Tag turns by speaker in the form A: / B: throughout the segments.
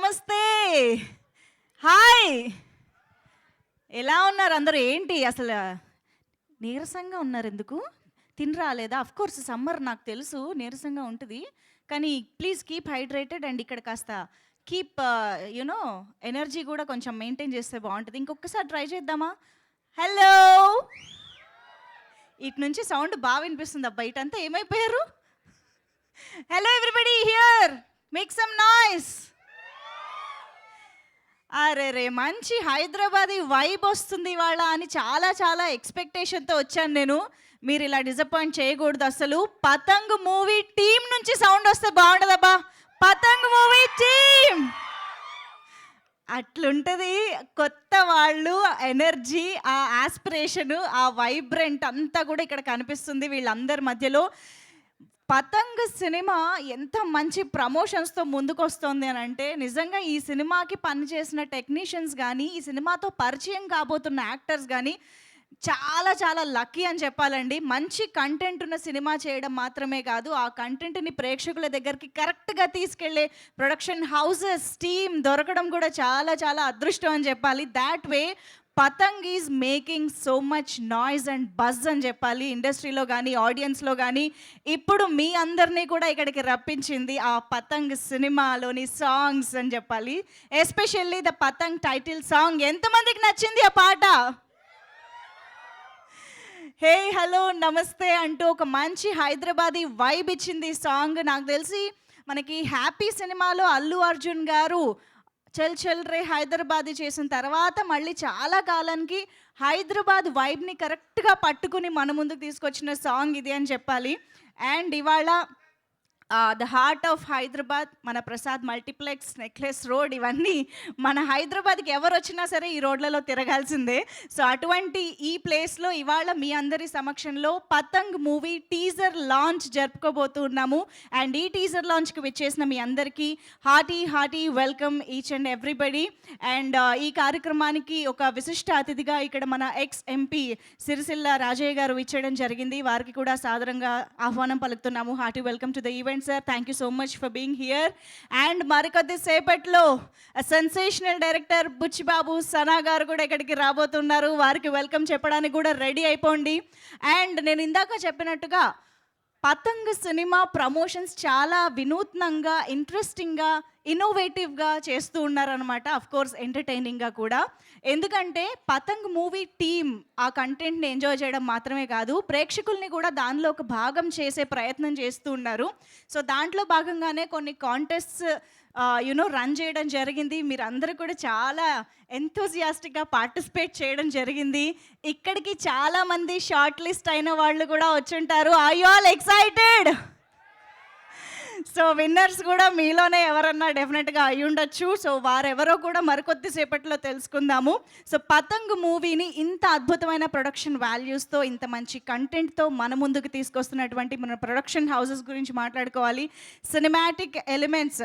A: నమస్తే. హాయ్. ఎలా ఉన్నారు అందరూ? ఏంటి అసలు నీరసంగా ఉన్నారు ఎందుకు? తిని రాలేదా? కోర్స్ సమ్మర్ నాకు తెలుసు నీరసంగా ఉంటుంది. కానీ ప్లీజ్ కీప్ హైడ్రేటెడ్ అండ్ ఇక్కడ కాస్త కీప్ యునో ఎనర్జీ కూడా కొంచెం మెయింటైన్ చేస్తే బాగుంటుంది. ఇంకొకసారి ట్రై చేద్దామా? హలో. ఇటు నుంచి సౌండ్ బాగా వినిపిస్తుంది. అబ్బా ఇటంతా ఏమైపోయారు? Hello everybody here, make some noise. అరే రే, మంచి హైదరాబాదీ వైబ్ వస్తుంది ఇవాళ అని చాలా చాలా ఎక్స్పెక్టేషన్తో వచ్చాను నేను. మీరు ఇలా డిసప్పాయింట్ చేయకూడదు అసలు. పతంగ్ మూవీ టీం నుంచి సౌండ్ వస్తే బాగుండదబ్బా. పతంగ్ మూవీ టీం అట్లుంటుంది. కొత్త వాళ్ళు, ఎనర్జీ, ఆ ఆస్పిరేషను, ఆ వైబ్రెంట్ అంతా కూడా ఇక్కడ కనిపిస్తుంది వీళ్ళందరి మధ్యలో. పతంగ్ సినిమా ఎంత మంచి ప్రమోషన్స్తో ముందుకు వస్తుంది అని అంటే, నిజంగా ఈ సినిమాకి పనిచేసిన టెక్నీషియన్స్ కానీ, ఈ సినిమాతో పరిచయం కాబోతున్న యాక్టర్స్ కానీ చాలా చాలా లక్కీ అని చెప్పాలండి. మంచి కంటెంట్ ఉన్న సినిమా చేయడం మాత్రమే కాదు, ఆ కంటెంట్ని ప్రేక్షకుల దగ్గరికి కరెక్ట్గా తీసుకెళ్లే ప్రొడక్షన్ హౌసెస్ టీమ్ దొరకడం కూడా చాలా చాలా అదృష్టం అని చెప్పాలి. That way Patang is making so much noise and buzz అని చెప్పాలి. ఇండస్ట్రీలో కానీ ఆడియన్స్లో కానీ ఇప్పుడు మీ అందరినీ కూడా ఇక్కడికి రప్పించింది ఆ పతంగ్ సినిమాలోని సాంగ్స్ అని చెప్పాలి. Especially the Patang title song. ఎంతమందికి నచ్చింది ఆ పాట? హే హలో నమస్తే అంటూ ఒక మంచి హైదరాబాదీ వైబ్ ఇచ్చింది ఈ సాంగ్. నాకు తెలిసి మనకి హ్యాపీ సినిమాలో అల్లు అర్జున్ గారు చల్ చల్ రే హైదరాబాద్ చేసిన తర్వాత మళ్ళీ చాలా కాలానికి హైదరాబాద్ వైబ్ని కరెక్ట్గా పట్టుకుని మన ముందుకు తీసుకొచ్చిన సాంగ్ ఇది అని చెప్పాలి. అండ్ ఇవాళ ద హార్ట్ ఆఫ్ హైదరాబాద్, మన ప్రసాద్ మల్టీప్లెక్స్, నెక్లెస్ రోడ్, ఇవన్నీ మన హైదరాబాద్కి ఎవరు వచ్చినా సరే ఈ రోడ్లలో తిరగాల్సిందే. సో అటువంటి ఈ ప్లేస్లో ఇవాళ మీ అందరి సమక్షంలో పతంగ్ మూవీ టీజర్ లాంచ్ జరుపుకోబోతున్నాము. అండ్ ఈ టీజర్ లాంచ్కి విచ్చేసిన మీ అందరికీ hearty welcome each and everybody. And ఈ కార్యక్రమానికి ఒక విశిష్ట అతిథిగా ఇక్కడ మన ఎక్స్ ఎంపీ సిరిసిల్ల రాజయ్య గారు విచ్చేయడం జరిగింది. వారికి కూడా సాదరంగా ఆహ్వానం పలుకుతున్నాము. Hearty welcome to the event sir. Thank you so much for being here. And మరికొద్ది సేపట్లో సెన్సేషనల్ డైరెక్టర్ బుచ్చిబాబు సనా గారు కూడా ఇక్కడికి రాబోతున్నారు. వారికి వెల్కమ్ చెప్పడానికి కూడా రెడీ అయిపోండి. అండ్ నేను ఇందాక చెప్పినట్టుగా పతంగ్ సినిమా ప్రమోషన్స్ చాలా వినూత్నంగా, ఇంట్రెస్టింగ్గా, ఇన్నోవేటివ్గా చేస్తూ ఉన్నారనమాట. కోర్స్ ఎంటర్టైనింగ్గా కూడా. ఎందుకంటే పతంగ్ మూవీ టీమ్ ఆ కంటెంట్ని ఎంజాయ్ చేయడం మాత్రమే కాదు, ప్రేక్షకుల్ని కూడా దానిలో ఒక భాగం చేసే ప్రయత్నం చేస్తూ ఉన్నారు. సో దాంట్లో భాగంగానే కొన్ని కాంటెస్ట్స్ రన్ చేయడం జరిగింది. మీరు అందరూ కూడా చాలా ఎంతూజియాస్టిక్గా పార్టిసిపేట్ చేయడం జరిగింది. ఇక్కడికి చాలామంది షార్ట్ లిస్ట్ అయిన వాళ్ళు కూడా వచ్చుంటారు. Are you all excited? So winners కూడా మీలోనే ఎవరన్నా డెఫినెట్గా అయి ఉండొచ్చు. సో వారెవరో కూడా మరికొద్ది సేపట్లో తెలుసుకుందాము. సో పతంగ్ మూవీని ఇంత అద్భుతమైన ప్రొడక్షన్ వాల్యూస్తో, ఇంత మంచి కంటెంట్తో మన ముందుకు తీసుకొస్తున్నటువంటి మన ప్రొడక్షన్ హౌసెస్ గురించి మాట్లాడుకోవాలి. Cinematic elements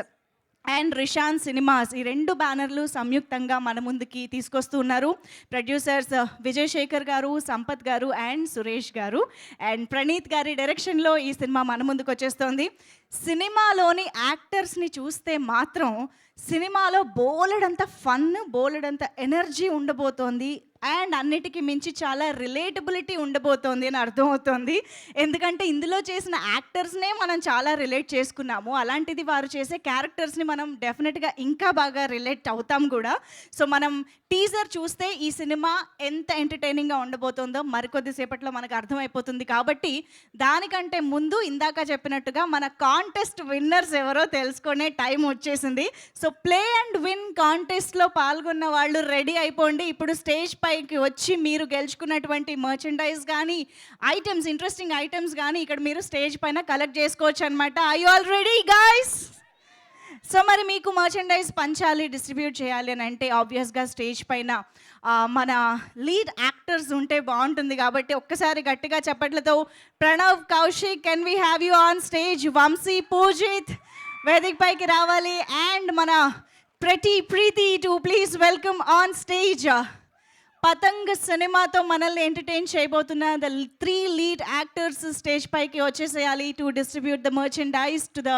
A: and Rishan cinemas, ఈ రెండు బ్యానర్లు సంయుక్తంగా మన ముందుకి తీసుకొస్తూ ఉన్నారు. ప్రొడ్యూసర్స్ విజయ్ శేఖర్ గారు, సంపత్ గారు అండ్ సురేష్ గారు. అండ్ ప్రణీత్ గారి డైరెక్షన్లో ఈ సినిమా మన ముందుకు వచ్చేస్తోంది. సినిమాలోని యాక్టర్స్ని చూస్తే మాత్రం సినిమాలో బోలెడంత ఫన్, బోలెడంత ఎనర్జీ ఉండబోతోంది. అండ్ అన్నిటికీ మించి చాలా రిలేటబిలిటీ ఉండబోతోంది అని అర్థమవుతోంది. ఎందుకంటే ఇందులో చేసిన యాక్టర్స్నే మనం చాలా రిలేట్ చేసుకున్నాము. అలాంటిది వారు చేసే క్యారెక్టర్స్ని మనం డెఫినెట్గా ఇంకా బాగా రిలేట్ అవుతాం కూడా. సో మనం టీజర్ చూస్తే ఈ సినిమా ఎంత ఎంటర్టైనింగ్గా ఉండబోతుందో మరికొద్ది సేపట్లో మనకు అర్థమైపోతుంది. కాబట్టి దానికంటే ముందు ఇందాక చెప్పినట్టుగా మన కాంటెస్ట్ విన్నర్స్ ఎవరో తెలుసుకునే టైం వచ్చేసింది. సో ప్లే అండ్ విన్ కాంటెస్ట్లో పాల్గొన్న వాళ్ళు రెడీ అయిపోండి. ఇప్పుడు స్టేజ్ పైకి వచ్చి మీరు గెలుచుకున్నటువంటి మర్చెండైజ్ కానీ, ఐటమ్స్, ఇంట్రెస్టింగ్ ఐటమ్స్ కానీ ఇక్కడ మీరు స్టేజ్ పైన కలెక్ట్ చేసుకోవచ్చు అనమాట. I you all ready guys? So మరి మీకు మర్చెండైజ్ పంచాలి, డిస్ట్రిబ్యూట్ చేయాలి అని అంటే ఆబ్వియస్గా స్టేజ్ పైన మన లీడ్ యాక్టర్స్ ఉంటే బాగుంటుంది. కాబట్టి ఒక్కసారి గట్టిగా చప్పట్లతో Pranav, Kaushik, can we have you on stage? Vamshi, Poojith వేదిక పైకి రావాలి. అండ్ మన Preethi to please welcome on stage. Patang సినిమాతో మనల్ని ఎంటర్టైన్ చేయబోతున్న ద 3 లీడ్ యాక్టర్స్ స్టేజ్ పైకి వచ్చేసేయాలి to distribute the merchandise to the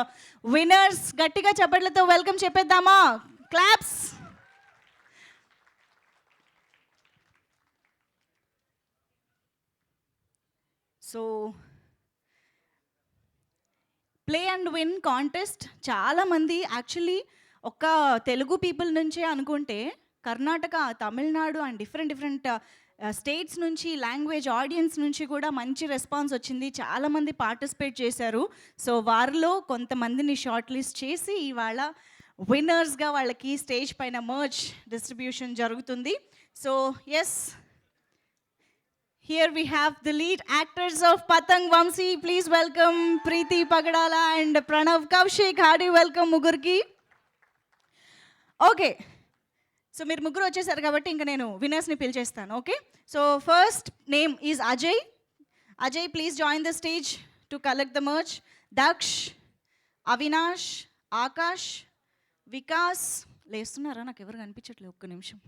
A: winners. గట్టిగా చప్పట్లతో వెల్కమ్ చెప్పేద్దామా? Claps. So play and win contest చాలామంది యాక్చువల్లీ ఒక తెలుగు పీపుల్ నుంచే అనుకుంటే Karnataka, Tamil Nadu and different states నుంచి, లాంగ్వేజ్ ఆడియన్స్ నుంచి కూడా మంచి రెస్పాన్స్ వచ్చింది. చాలామంది పార్టిసిపేట్ చేశారు. సో వారిలో కొంతమందిని షార్ట్ లిస్ట్ చేసి ఇవాళ విన్నర్స్గా వాళ్ళకి స్టేజ్ పైన మర్చ్ డిస్ట్రిబ్యూషన్ జరుగుతుంది. So yes, here we have the lead actors of Patang Vamsi. Please welcome Preeti Pagadala and Pranav Kaushik. Hearty welcome ముగ్గురికి. ఓకే, సో మీరు ముగ్గురు వచ్చేసారు కాబట్టి ఇంకా నేను విన్నర్స్ని పిలిచేస్తాను. Okay, so first name is Ajay. Ajay, please join the stage to collect the merch. Daksh, Avinash, Akash, Vikas. లేస్తున్నారా? నాకు ఎవరు కనిపించట్లేదు, ఒక్క నిమిషం,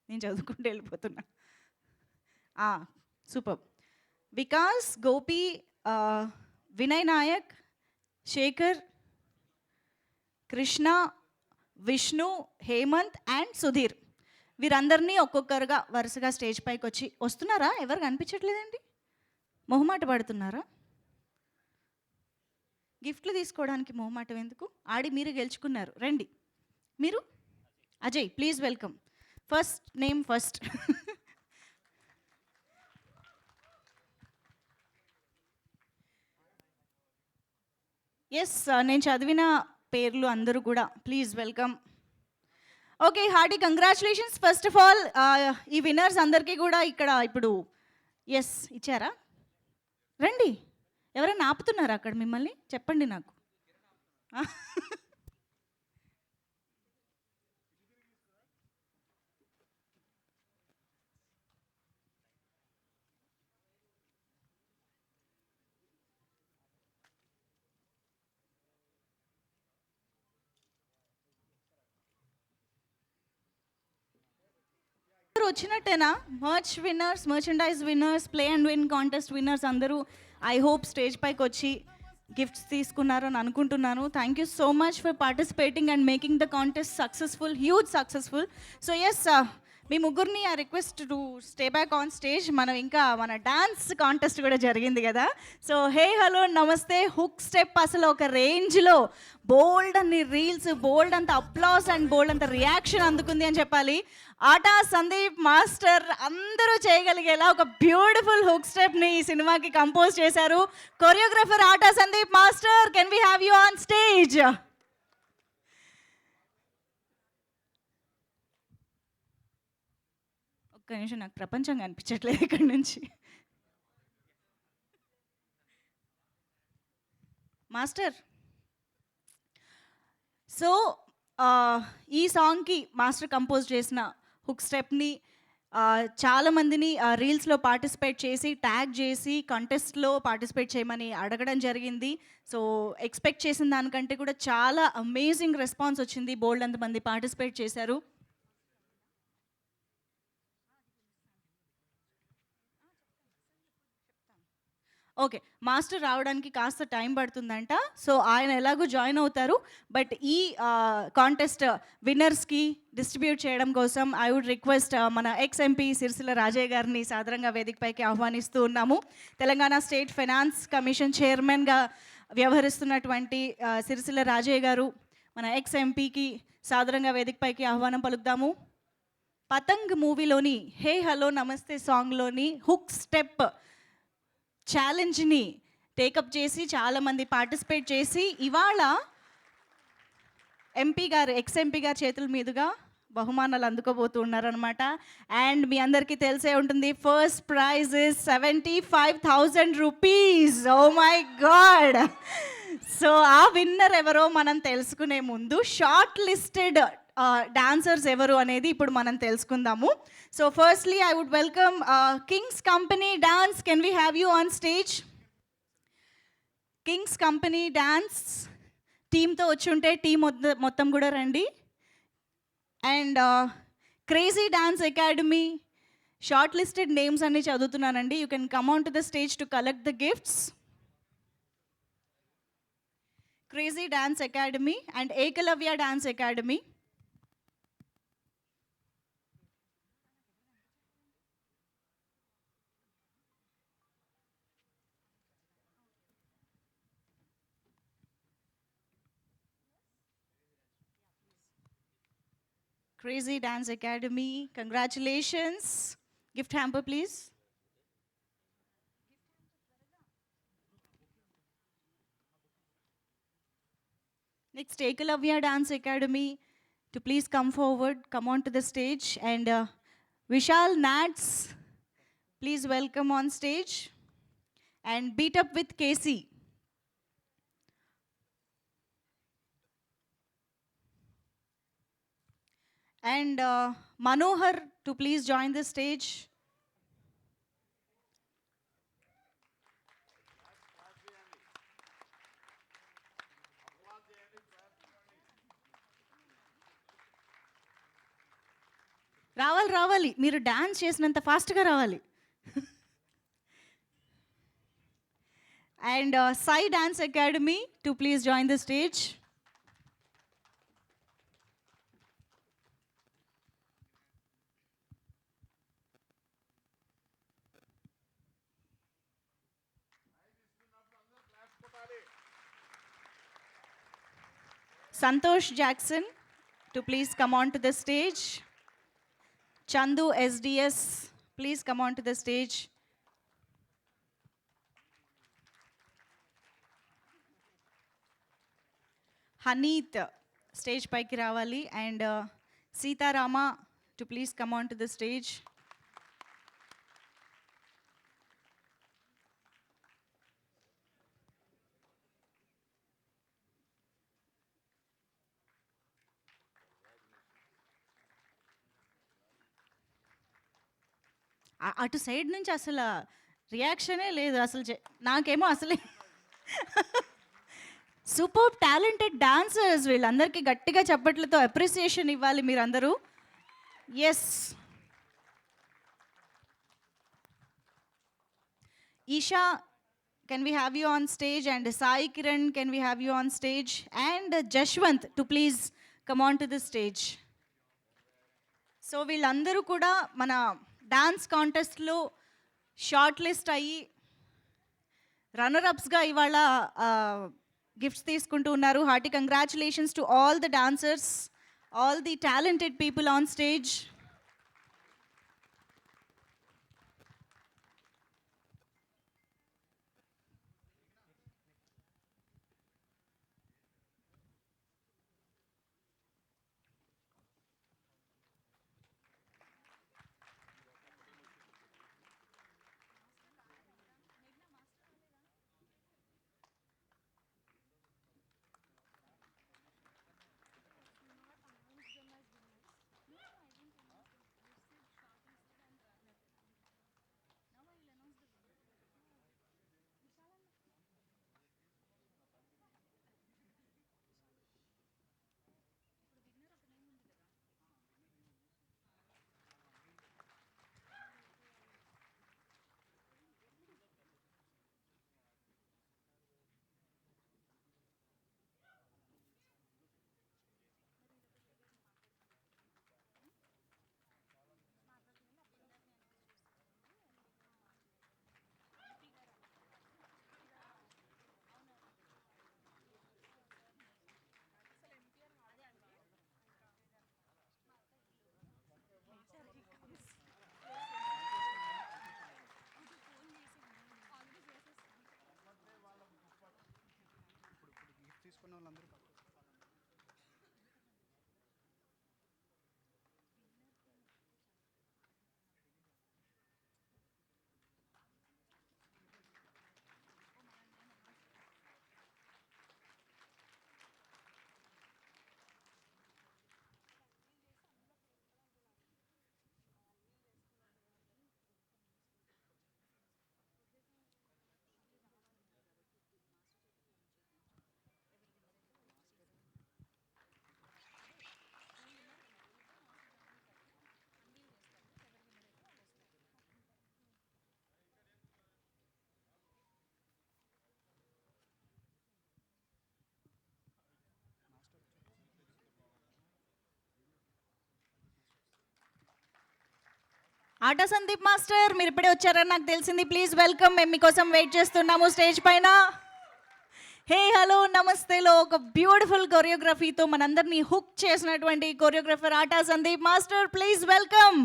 A: నేను చదువుకుంటూ వెళ్ళిపోతున్నా. సూపర్. వికాస్, గోపి, వినయ్ నాయక్, శేఖర్, కృష్ణ, విష్ణు, హేమంత్ అండ్ సుధీర్. వీరందరినీ ఒక్కొక్కరుగా వరుసగా స్టేజ్ పైకి వస్తున్నారా? ఎవరు కనిపించట్లేదండి? మొహమాట పడుతున్నారా? గిఫ్ట్లు తీసుకోవడానికి మొహమాటం ఎందుకు? ఆడి మీరు గెలుచుకున్నారు, రండి. మీరు Ajay, please welcome. First name first. Yes, నేను చదివిన పేర్లు అందరూ కూడా. Please welcome. Okay, hearty congratulations first of all. ఈ విన్నర్స్ అందరికీ కూడా ఇక్కడ ఇప్పుడు ఎస్ ఇచ్చారా? రండి. ఎవరైనా ఆపుతున్నారా అక్కడ మిమ్మల్ని? చెప్పండి నాకు. వచ్చినట్టేనా? Merch winners, merchandise winners, play and win contest winners అందరూ ఐ హోప్ స్టేజ్ పైకి వచ్చి గిఫ్ట్స్ తీసుకున్నారు అని అనుకుంటున్నాను. Thank you so much for participating and making the contest successful, huge successful. So yes, మీ ముగ్గురిని ఆ request to stay back on stage. మనం ఇంకా మన డాన్స్ కాంటెస్ట్ కూడా జరిగింది కదా. So hey hello namaste hook step అసలు ఒక రేంజ్లో బోల్డ్ అన్ని రీల్స్, బోల్డ్ అంత అప్లాస్ అండ్ బోల్డ్ అంత రియాక్షన్ అందుకుంది అని చెప్పాలి. ఆటా సందీప్ మాస్టర్ అందరూ చేయగలిగేలా ఒక బ్యూటిఫుల్ హుక్ స్టెప్ని ఈ సినిమాకి కంపోజ్ చేశారు. Choreographer atta Sandeep master, can we have you on stage? ఒక్క నిమిషం, నాకు ప్రపంచం కనిపించట్లేదు ఇక్కడి నుంచి. మాస్టర్, సో ఈ సాంగ్కి మాస్టర్ కంపోజ్ చేసిన హుక్ స్టెప్ని చాలామందిని రీల్స్లో పార్టిసిపేట్ చేసి ట్యాగ్ చేసి కంటెస్ట్లో పార్టిసిపేట్ చేయమని అడగడం జరిగింది. సో ఎక్స్పెక్ట్ చేసిన దానికంటే కూడా చాలా అమేజింగ్ రెస్పాన్స్ వచ్చింది. బోల్డ్ అంతమంది పార్టిసిపేట్ చేశారు. ఓకే, మాస్టర్ రావడానికి కాస్త టైం పడుతుందంట. సో ఆయన ఎలాగో జాయిన్ అవుతారు. బట్ ఈ కాంటెస్ట్ విన్నర్స్కి డిస్ట్రిబ్యూట్ చేయడం కోసం ఐ వుడ్ రిక్వెస్ట్ మన ఎక్స్ ఎంపీ సిరిసిల్ల రాజయ్య గారిని సాదరంగా వేదికపైకి ఆహ్వానిస్తూ ఉన్నాము. తెలంగాణ స్టేట్ ఫైనాన్స్ కమిషన్ చైర్మన్గా వ్యవహరిస్తున్నటువంటి సిరిసిల్ల రాజయ్య గారు మన ఎక్స్ ఎంపీకి సాదరంగా వేదికపైకి ఆహ్వానం పలుకుదాము. పతంగ్ మూవీలోని హే హలో నమస్తే సాంగ్లోని హుక్ స్టెప్ ఛాలెంజ్ని టేకప్ చేసి చాలామంది పార్టిసిపేట్ చేసి ఇవాళ ఎంపీ గారు, ఎక్స్ ఎంపీ గారి చేతుల మీదుగా బహుమానాలు అందుకోబోతూ ఉన్నారనమాట. అండ్ మీ అందరికీ తెలిసే ఉంటుంది, first prize is 75,000 rupees. Oh my god. So ఆ విన్నర్ ఎవరో మనం తెలుసుకునే ముందు షార్ట్ లిస్టెడ్ డాన్సర్స్ ఎవరు అనేది ఇప్పుడు మనం తెలుసుకుందాము. So firstly I would welcome Kings Company Dance. Can we have you on stage? Kings Company Dance టీంతో వచ్చి ఉంటే టీం మొత్తం కూడా రండి. And Crazy Dance Academy short listed names అన్ని చదువుతున్నానండి. You can come on to the stage to collect the gifts. Crazy Dance Academy and Ekalavya Dance Academy. Crazy Dance Academy. Congratulations. Gift hamper, please. Next, Ekalavya Dance Academy to please come forward, come on to the stage. And Vishal Nats, please welcome on stage. And Beat Up with Casey. And Manohar to please join the stage. రావాలి మీరు dance చేసినంత ఫాస్ట్గా రావాలి. And Sai Dance Academy to please join the stage. Santosh Jackson to please come on to the stage. Chandu SDS, please come on to the stage. Haneet, stage paiki ravali. And Sita Rama to please come on to the stage. అటు side నుంచి అసలు రియాక్షనే లేదు అసలు. నాకేమో అసలే super talented dancers వీళ్ళందరికీ గట్టిగా చప్పట్లతో అప్రిసియేషన్ ఇవ్వాలి మీరందరూ. Yes, Isha, can we have you on stage? And Sai Kiran, can we have you on stage? And Jashwant to please come on to the stage. So వీళ్ళందరూ కూడా మన డాన్స్ కాంటెస్ట్లో షార్ట్ లిస్ట్ అయ్యి runner అప్స్గా ఇవాళ gifts తీసుకుంటూ ఉన్నారు. Hearty congratulations to all the dancers, all the talented people on stage.
B: తీసుకున్న వాళ్ళందరూ
A: ఆటా Sandeep master, మీరు ఇప్పుడే వచ్చారని నాకు తెలిసింది. ప్లీజ్ వెల్కమ్, మేము మీకోసం వెయిట్ చేస్తున్నాము స్టేజ్ పైన. హే హలో నమస్తేలో ఒక బ్యూటిఫుల్ కొరియోగ్రఫీతో మనందరినీ హుక్ చేసినటువంటి choreographer atta Sandeep master, please welcome.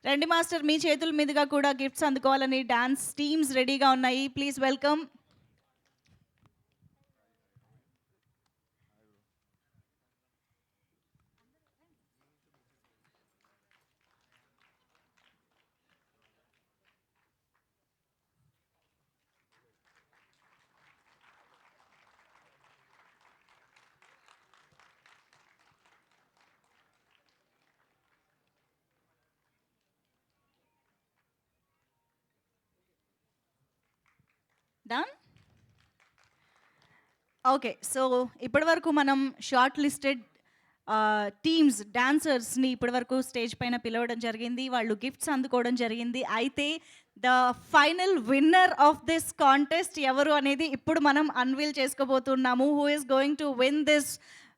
A: రండి మాస్టర్, మీ చేతుల మీదుగా కూడా గిఫ్ట్స్ అందుకోవాలని డాన్స్ టీమ్స్ రెడీగా ఉన్నాయి. Please welcome. Done. Okay, so ఇప్పటివరకు మనం షార్ట్ లిస్టెడ్ టీమ్స్ డాన్సర్స్ని ఇప్పటివరకు స్టేజ్ పైన పిలవడం జరిగింది, వాళ్ళు గిఫ్ట్స్ అందుకోవడం జరిగింది. అయితే the final winner of this contest ఎవరు అనేది ఇప్పుడు మనం అన్వీల్ చేసుకోబోతున్నాము. Who is going to win this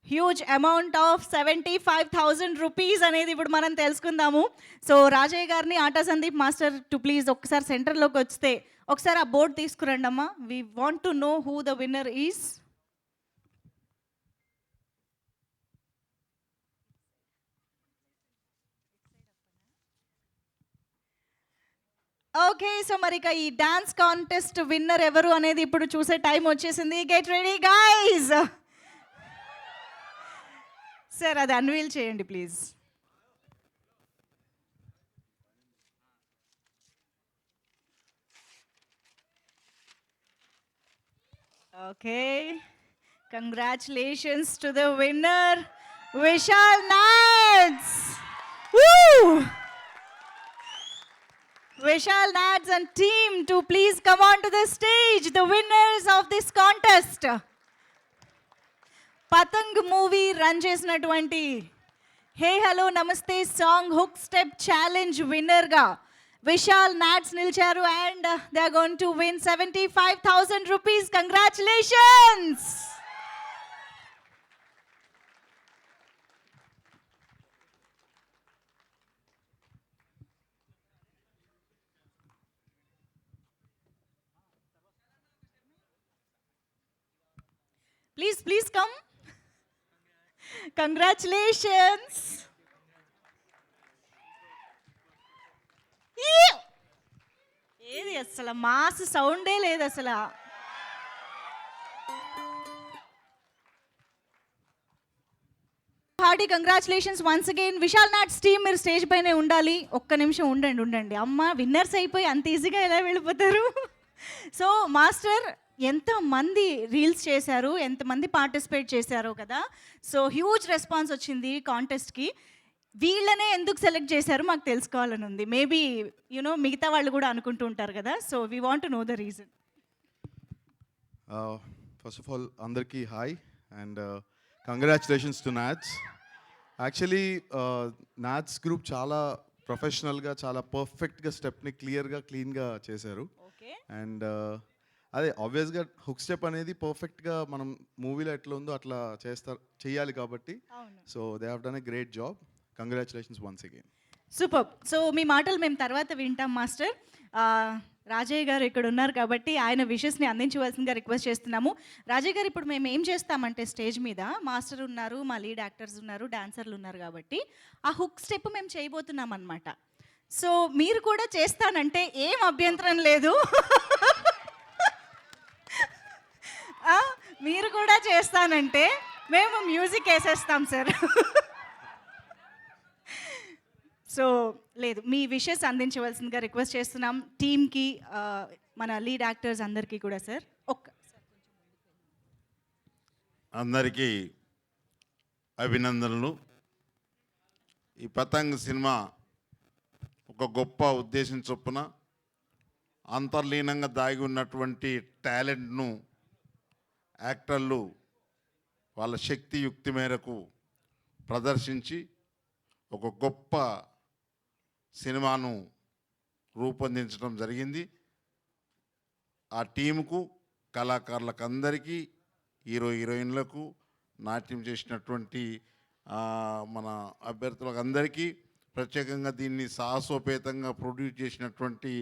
A: huge amount of 75,000 rupees అనేది ఇప్పుడు మనం తెలుసుకుందాము. సో రాజయ్య గారిని Aata Sandeep master to please ఒకసారి సెంటర్లోకి వస్తే ఒకసారి ఆ బోర్డు తీసుకురండి అమ్మా. We want to know who the winner is. Okay, so మరి ఇక ఈ డాన్స్ కాంటెస్ట్ విన్నర్ ఎవరు అనేది ఇప్పుడు చూసే టైం వచ్చేసింది. Get ready guys. సార్ అది అన్వీల్ చేయండి please. Okay, congratulations to the winner Vishal Nads. Vishal Nads and team to please come on to the stage, the winners of this contest. Patang movie run చేసినటువంటి hey hello Namaste song hook step challenge winner గా విశాల్ నాట్స్ నిలిచారు and they are going to win 75,000 rupees. Congratulations. Please come. Congratulations. ఏది అసలు mass సౌండే లేదు అసలు. Hearty congratulations once again. Vishal Nads team మీరు stage పైనే ఉండాలి. ఒక్క నిమిషం ఉండండి. అమ్మ విన్నర్స్ అయిపోయి అంత ఈజీగా ఎలా వెళ్ళిపోతారు? సో మాస్టర్ ఎంతమంది రీల్స్ చేశారు, ఎంతమంది పార్టిసిపేట్ చేశారో కదా. సో హ్యూజ్ రెస్పాన్స్ వచ్చింది కాంటెస్ట్కి. వీళ్ళనే ఎందుకు సెలెక్ట్ చేశారు మాకు తెలుసుకోవాలని ఉంది. మేబీ యూనో మిగతా వాళ్ళు కూడా అనుకుంటూ ఉంటారు కదా. So we want to know the reason.
B: First of all అందరికీ hi and congratulations to NATS. Actually NATS group చాలా ప్రొఫెషనల్గా చాలా పర్ఫెక్ట్గా స్టెప్ని క్లీన్గా చేశారు. అండ్ అదే ఆబ్వియస్గా హుక్ స్టెప్ అనేది పర్ఫెక్ట్గా మనం మూవీలో ఎట్లా ఉందో అట్లా చేయాలి కాబట్టి so they have done a great job. Congratulations once again.
A: Super. So మీ మాటలు మేము తర్వాత వింటాం మాస్టర్. రాజయ్య గారు ఇక్కడ ఉన్నారు కాబట్టి ఆయన విషెస్ని అందించవలసిందిగా రిక్వెస్ట్ చేస్తున్నాము. రాజయ్య గారు, ఇప్పుడు మేము ఏం చేస్తామంటే స్టేజ్ మీద మాస్టర్ ఉన్నారు, మా లీడ్ యాక్టర్స్ ఉన్నారు, డాన్సర్లు ఉన్నారు కాబట్టి ఆ హుక్ స్టెప్ మేము చేయబోతున్నాం అనమాట. సో మీరు కూడా చేస్తానంటే ఏం అభ్యంతరం లేదు. మీరు కూడా చేస్తానంటే మేము మ్యూజిక్ వేసేస్తాం సార్. సో లేదు, మీ విషెస్ అందించవలసిందిగా రిక్వెస్ట్ చేస్తున్నాం టీమ్కి, మన లీడ్ యాక్టర్స్ అందరికీ కూడా. సార్
C: అందరికీ అభినందనలు. ఈ పతంగ్ సినిమా ఒక గొప్ప ఉద్దేశం చొప్పున అంతర్లీనంగా దాగి ఉన్నటువంటి టాలెంట్ను యాక్టర్లు వాళ్ళ శక్తి యుక్తి మేరకు ప్రదర్శించి ఒక గొప్ప సినిమాను రూపొందించడం జరిగింది. ఆ టీముకు, కళాకారులకు అందరికీ, హీరోయిన్లకు, నాట్యం చేసినటువంటి మన అభ్యర్థులకు అందరికీ, ప్రత్యేకంగా దీన్ని సాహసోపేతంగా ప్రొడ్యూస్ చేసినటువంటి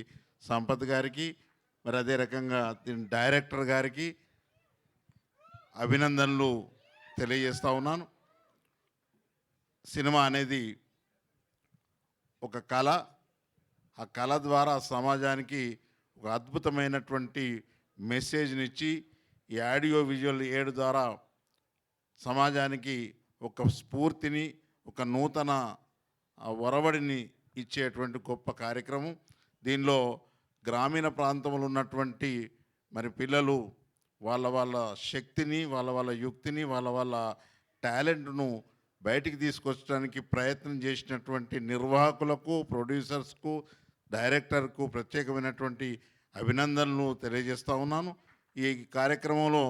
C: సంపత్ గారికి, మరి అదే రకంగా దీని డైరెక్టర్ గారికి అభినందనలు తెలియజేస్తూ ఉన్నాను. సినిమా అనేది ఒక కళ, ఆ కళ ద్వారా సమాజానికి ఒక అద్భుతమైనటువంటి మెసేజ్నిచ్చి ఈ ఆడియో విజువల్ ఏడు ద్వారా సమాజానికి ఒక స్ఫూర్తిని, ఒక నూతన ఒరవడిని ఇచ్చేటువంటి గొప్ప కార్యక్రమం. దీనిలో గ్రామీణ ప్రాంతంలో ఉన్నటువంటి మరి పిల్లలు వాళ్ళ శక్తిని, వాళ్ళ యుక్తిని, వాళ్ళ టాలెంట్ను బయటికి తీసుకొచ్చడానికి ప్రయత్నం చేసినటువంటి నిర్వాహకులకు, ప్రొడ్యూసర్స్కు, డైరెక్టర్కు ప్రత్యేకమైనటువంటి అభినందనలు తెలియజేస్తూ ఉన్నాను. ఈ కార్యక్రమంలో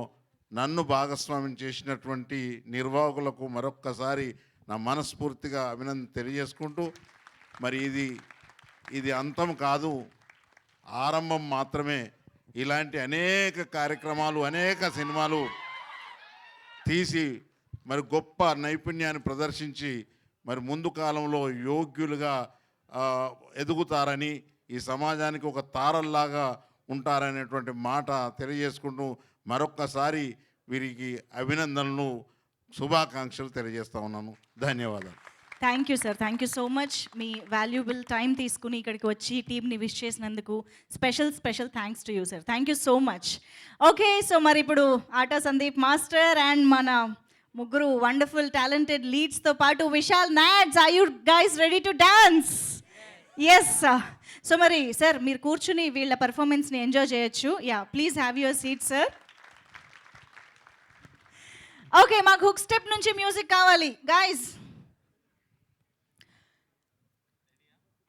C: నన్ను భాగస్వామ్యం చేసినటువంటి నిర్వాహకులకు మరొక్కసారి నా మనస్ఫూర్తిగా అభినందన తెలియజేసుకుంటూ, మరి ఇది అంతం కాదు, ఆరంభం మాత్రమే. ఇలాంటి అనేక కార్యక్రమాలు, అనేక సినిమాలు తీసి మరి గొప్ప నైపుణ్యాన్ని ప్రదర్శించి మరి ముందు కాలంలో యోగ్యులుగా ఎదుగుతారని, ఈ సమాజానికి ఒక తారల్లాగా ఉంటారనేటువంటి మాట తెలియజేసుకుంటూ మరొక్కసారి వీరికి అభినందనలు, శుభాకాంక్షలు తెలియజేస్తా ఉన్నాను. ధన్యవాదాలు.
A: Thank you sir, thank you so much. Me valuable time తీసుకుని ఇక్కడికి వచ్చి టీమ్ని విష్ చేసినందుకు special thanks to you sir. Thank you so much. Okay, so మరి ఇప్పుడు ఆటా సందీప్ మాస్టర్ అండ్ మన ముగ్గురు వండర్ఫుల్ టాలెంటెడ్ లీడ్స్తో పాటు Vishal Nads, are you guys ready to dance? Yes. So మరి సార్ మీరు కూర్చుని వీళ్ళ పర్ఫార్మెన్స్ని ఎంజాయ్ చేయొచ్చు. Yeah, please have your seat sir. Okay, మాకు హుక్ స్టెప్ నుంచి మ్యూజిక్ కావాలి guys.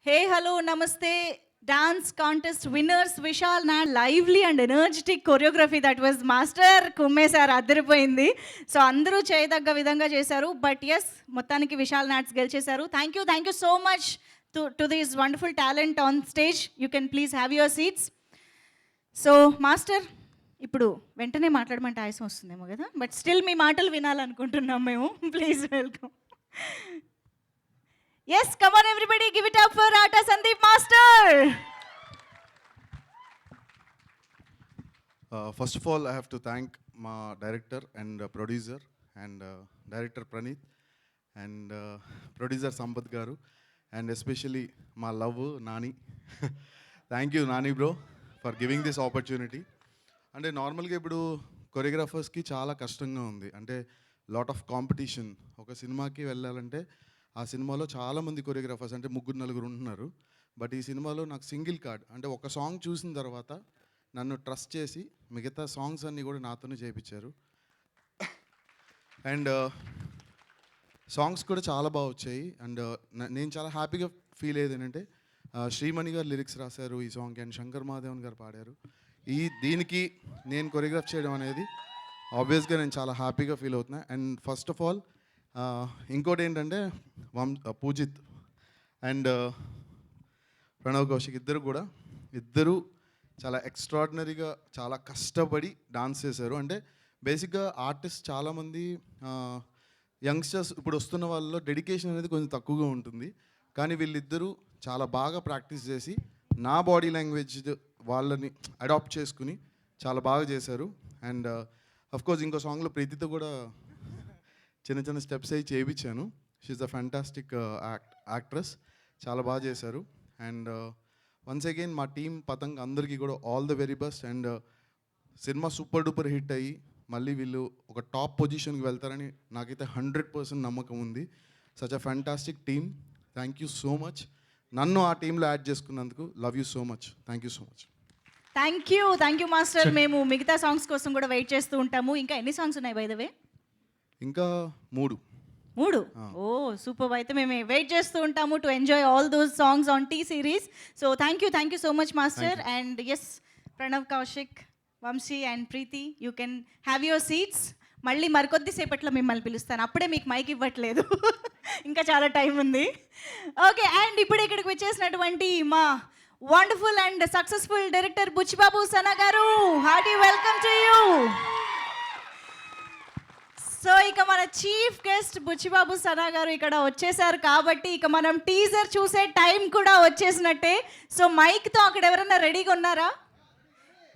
A: Hey hello namaste dance contest winners Vishal Nad, lively and energetic choreography that was master కుమ్మేశారు, అద్దరిపోయింది. సో అందరూ చేయదగ్గ విధంగా చేశారు. బట్ ఎస్, మొత్తానికి విశాల్ నాడ్స్ గెలిచేశారు. Thank you so much to this wonderful talent on stage. You can please have your seats. So master, ఇప్పుడు వెంటనే మాట్లాడమంటే ఆయాసం వస్తుందేమో కదా, బట్ స్టిల్ మీ మాటలు వినాలనుకుంటున్నాం మేము. Please welcome. Yes, come on everybody, give it up for Aata Sandeep Master.
B: First of all, I have to thank my director and producer and director Praneeth and producer Sampath Garu and especially my love Nani. Thank you Nani bro for giving this opportunity. అంటే నార్మల్గా ఇప్పుడు కొరియోగ్రాఫర్స్కి చాలా కష్టంగా ఉంది. అంటే lot of competition. ఒక సినిమాకి వెళ్ళాలంటే ఆ సినిమాలో చాలామంది కొరియోగ్రాఫర్స్ అంటే 3-4 ఉంటున్నారు. బట్ ఈ సినిమాలో నాకు సింగిల్ కార్డ్, అంటే ఒక సాంగ్ చూసిన తర్వాత నన్ను ట్రస్ట్ చేసి మిగతా సాంగ్స్ అన్నీ కూడా నాతోనే చేయించారు. అండ్ సాంగ్స్ కూడా చాలా బాగా వచ్చాయి. అండ్ నేను చాలా హ్యాపీగా ఫీల్ అయ్యేది ఏంటంటే శ్రీమణి గారు లిరిక్స్ రాశారు ఈ సాంగ్కి, అండ్ శంకర్ మహాదేవన్ గారు పాడారు. దీనికి నేను కొరియోగ్రాఫ్ చేయడం అనేది ఆబ్వియస్గా నేను చాలా హ్యాపీగా ఫీల్ అవుతున్నా. అండ్ ఫస్ట్ ఆఫ్ ఆల్ ఇంకోటి ఏంటంటే పూజిత్ అండ్ ప్రణవ్ కౌశిక్ ఇద్దరు చాలా ఎక్స్ట్రాడినరీగా చాలా కష్టపడి డాన్స్ చేశారు. అంటే బేసిక్గా ఆర్టిస్ట్ చాలామంది యంగ్స్టర్స్ ఇప్పుడు వస్తున్న వాళ్ళలో డెడికేషన్ అనేది కొంచెం తక్కువగా ఉంటుంది. కానీ వీళ్ళిద్దరూ చాలా బాగా ప్రాక్టీస్ చేసి నా బాడీ లాంగ్వేజ్ వాళ్ళని అడాప్ట్ చేసుకుని చాలా బాగా చేశారు. అండ్ అఫ్కోర్స్ ఇంకో సాంగ్లో ప్రీతితో కూడా చిన్న స్టెప్స్ అయి చేయించాను. షీఈస్ అ ఫ్యాంటాస్టిక్ యాక్ట్రెస్, చాలా బాగా చేశారు. అండ్ వన్స్ అగైన్ మా టీం పతంగ్ అందరికీ కూడా all the very best. And cinema super duper hit అయ్యి మళ్ళీ వీళ్ళు ఒక టాప్ పొజిషన్కి వెళ్తారని నాకైతే 100% నమ్మకం ఉంది. Such a fantastic team. Thank you so much. నన్ను ఆ టీంలో యాడ్ చేసుకున్నందుకు love you so much. Thank you so much.
A: Thank you master. మేము మిగతా సాంగ్స్ కోసం కూడా వెయిట్ చేస్తూ ఉంటాము. ఇంకా ఎన్ని సాంగ్స్ ఉన్నాయి బై ద వే?
B: ఇంకా 3.
A: Oh super. అయితే మేము వెయిట్ చేస్తూ ఉంటాము to enjoy all those songs on T series. So thank you so much master. And yes, Pranav Kaushik, Vamshi and Preethi, you can have your seats. మళ్ళీ మరికొద్దిసేపట్లో మిమ్మల్ని పిలుస్తాను, అప్పుడే మీకు మైక్ ఇవ్వట్లేదు, ఇంకా చాలా టైం ఉంది. ఓకే, అండ్ ఇప్పుడు ఇక్కడికి వచ్చేసినటువంటి మా wonderful and successful director Buchi Babu Sana garu, hearty welcome to you. So ఇక మన చీఫ్ గెస్ట్ బుచ్చిబాబు సనా గారు ఇక్కడ వచ్చేసారు కాబట్టి ఇక మనం టీజర్ చూసే టైం కూడా వచ్చేసినట్టే. సో మైక్తో అక్కడ ఎవరన్నా రెడీగా ఉన్నారా?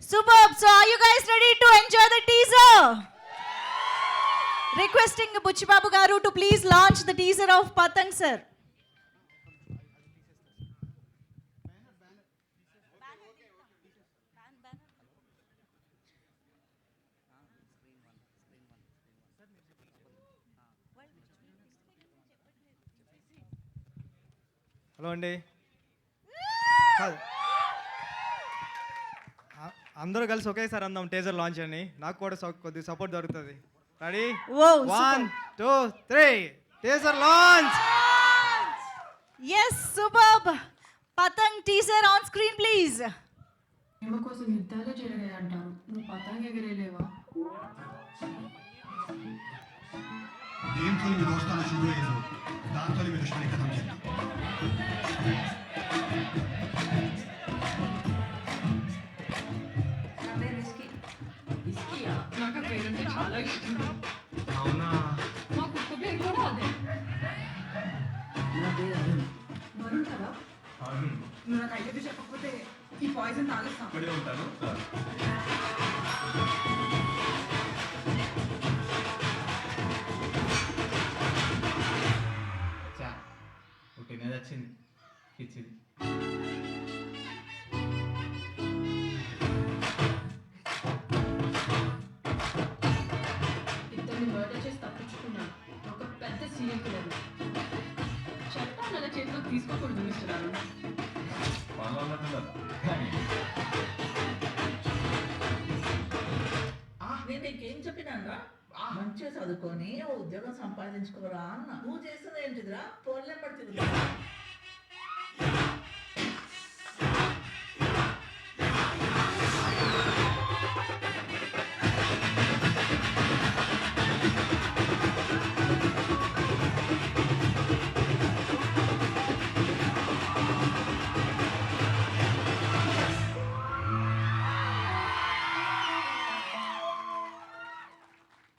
A: Superb. So are you guys ready to enjoy the teaser? Requesting Buchi Babu garu to please launch the teaser of Patang sir.
D: Hello అండి కాదు. అందరూ కలిసి ఒకేసారి అందాం టేజర్ లాంచ్ అని. నాకు కూడా కొద్దిగా సపోర్ట్ దొరుకుతుంది. Ready
A: Wow,
D: 1 2 3 teaser launch.
A: Yes, superb. Patang teaser on screen please.
E: ప్రేమ కోసం యుద్ధాలే జరిగాయి అంటారు, నువ్వు పతంగ ఎగిరేలేవా?
F: దేంతో మీ దోస్తాన షురూ అయ్యిందో దాంతో మీ దుష్మని కథం చేద్దాం.
E: నా పేరు విస్కీ. విస్కీయా? నాకు ఆ పేరంటే చాలా ఇష్టం.
D: అవునా?
E: మా కుక్క పేరు కూడా అదే. నా పేరు అరుణ్. వరుణ్ కదా? నువ్వు నాకు అయితే చెప్పకపోతే ఈ పాయిజన్ తాగేస్తా.
G: పుట్టినది వచ్చింది ఇచ్చింది.
E: ఇద్దరిని మర్డర్ చేసి తప్పించుకున్నాను. ఒక పెద్ద సీరియల్ కిల్లర్. చట్టాన్ని అలా చేతిలో తీసుకోకూడదు మిస్టర్ అరుణ్.
H: నేను నీకేం చెప్పినారా? మంచిగా చదువుకొని ఓ ఉద్యోగం సంపాదించుకోరా అన్న. నువ్వు చేస్తున్న ఏంటిదిరా? ఫోన్ నెంబర్ తిరుగుతా.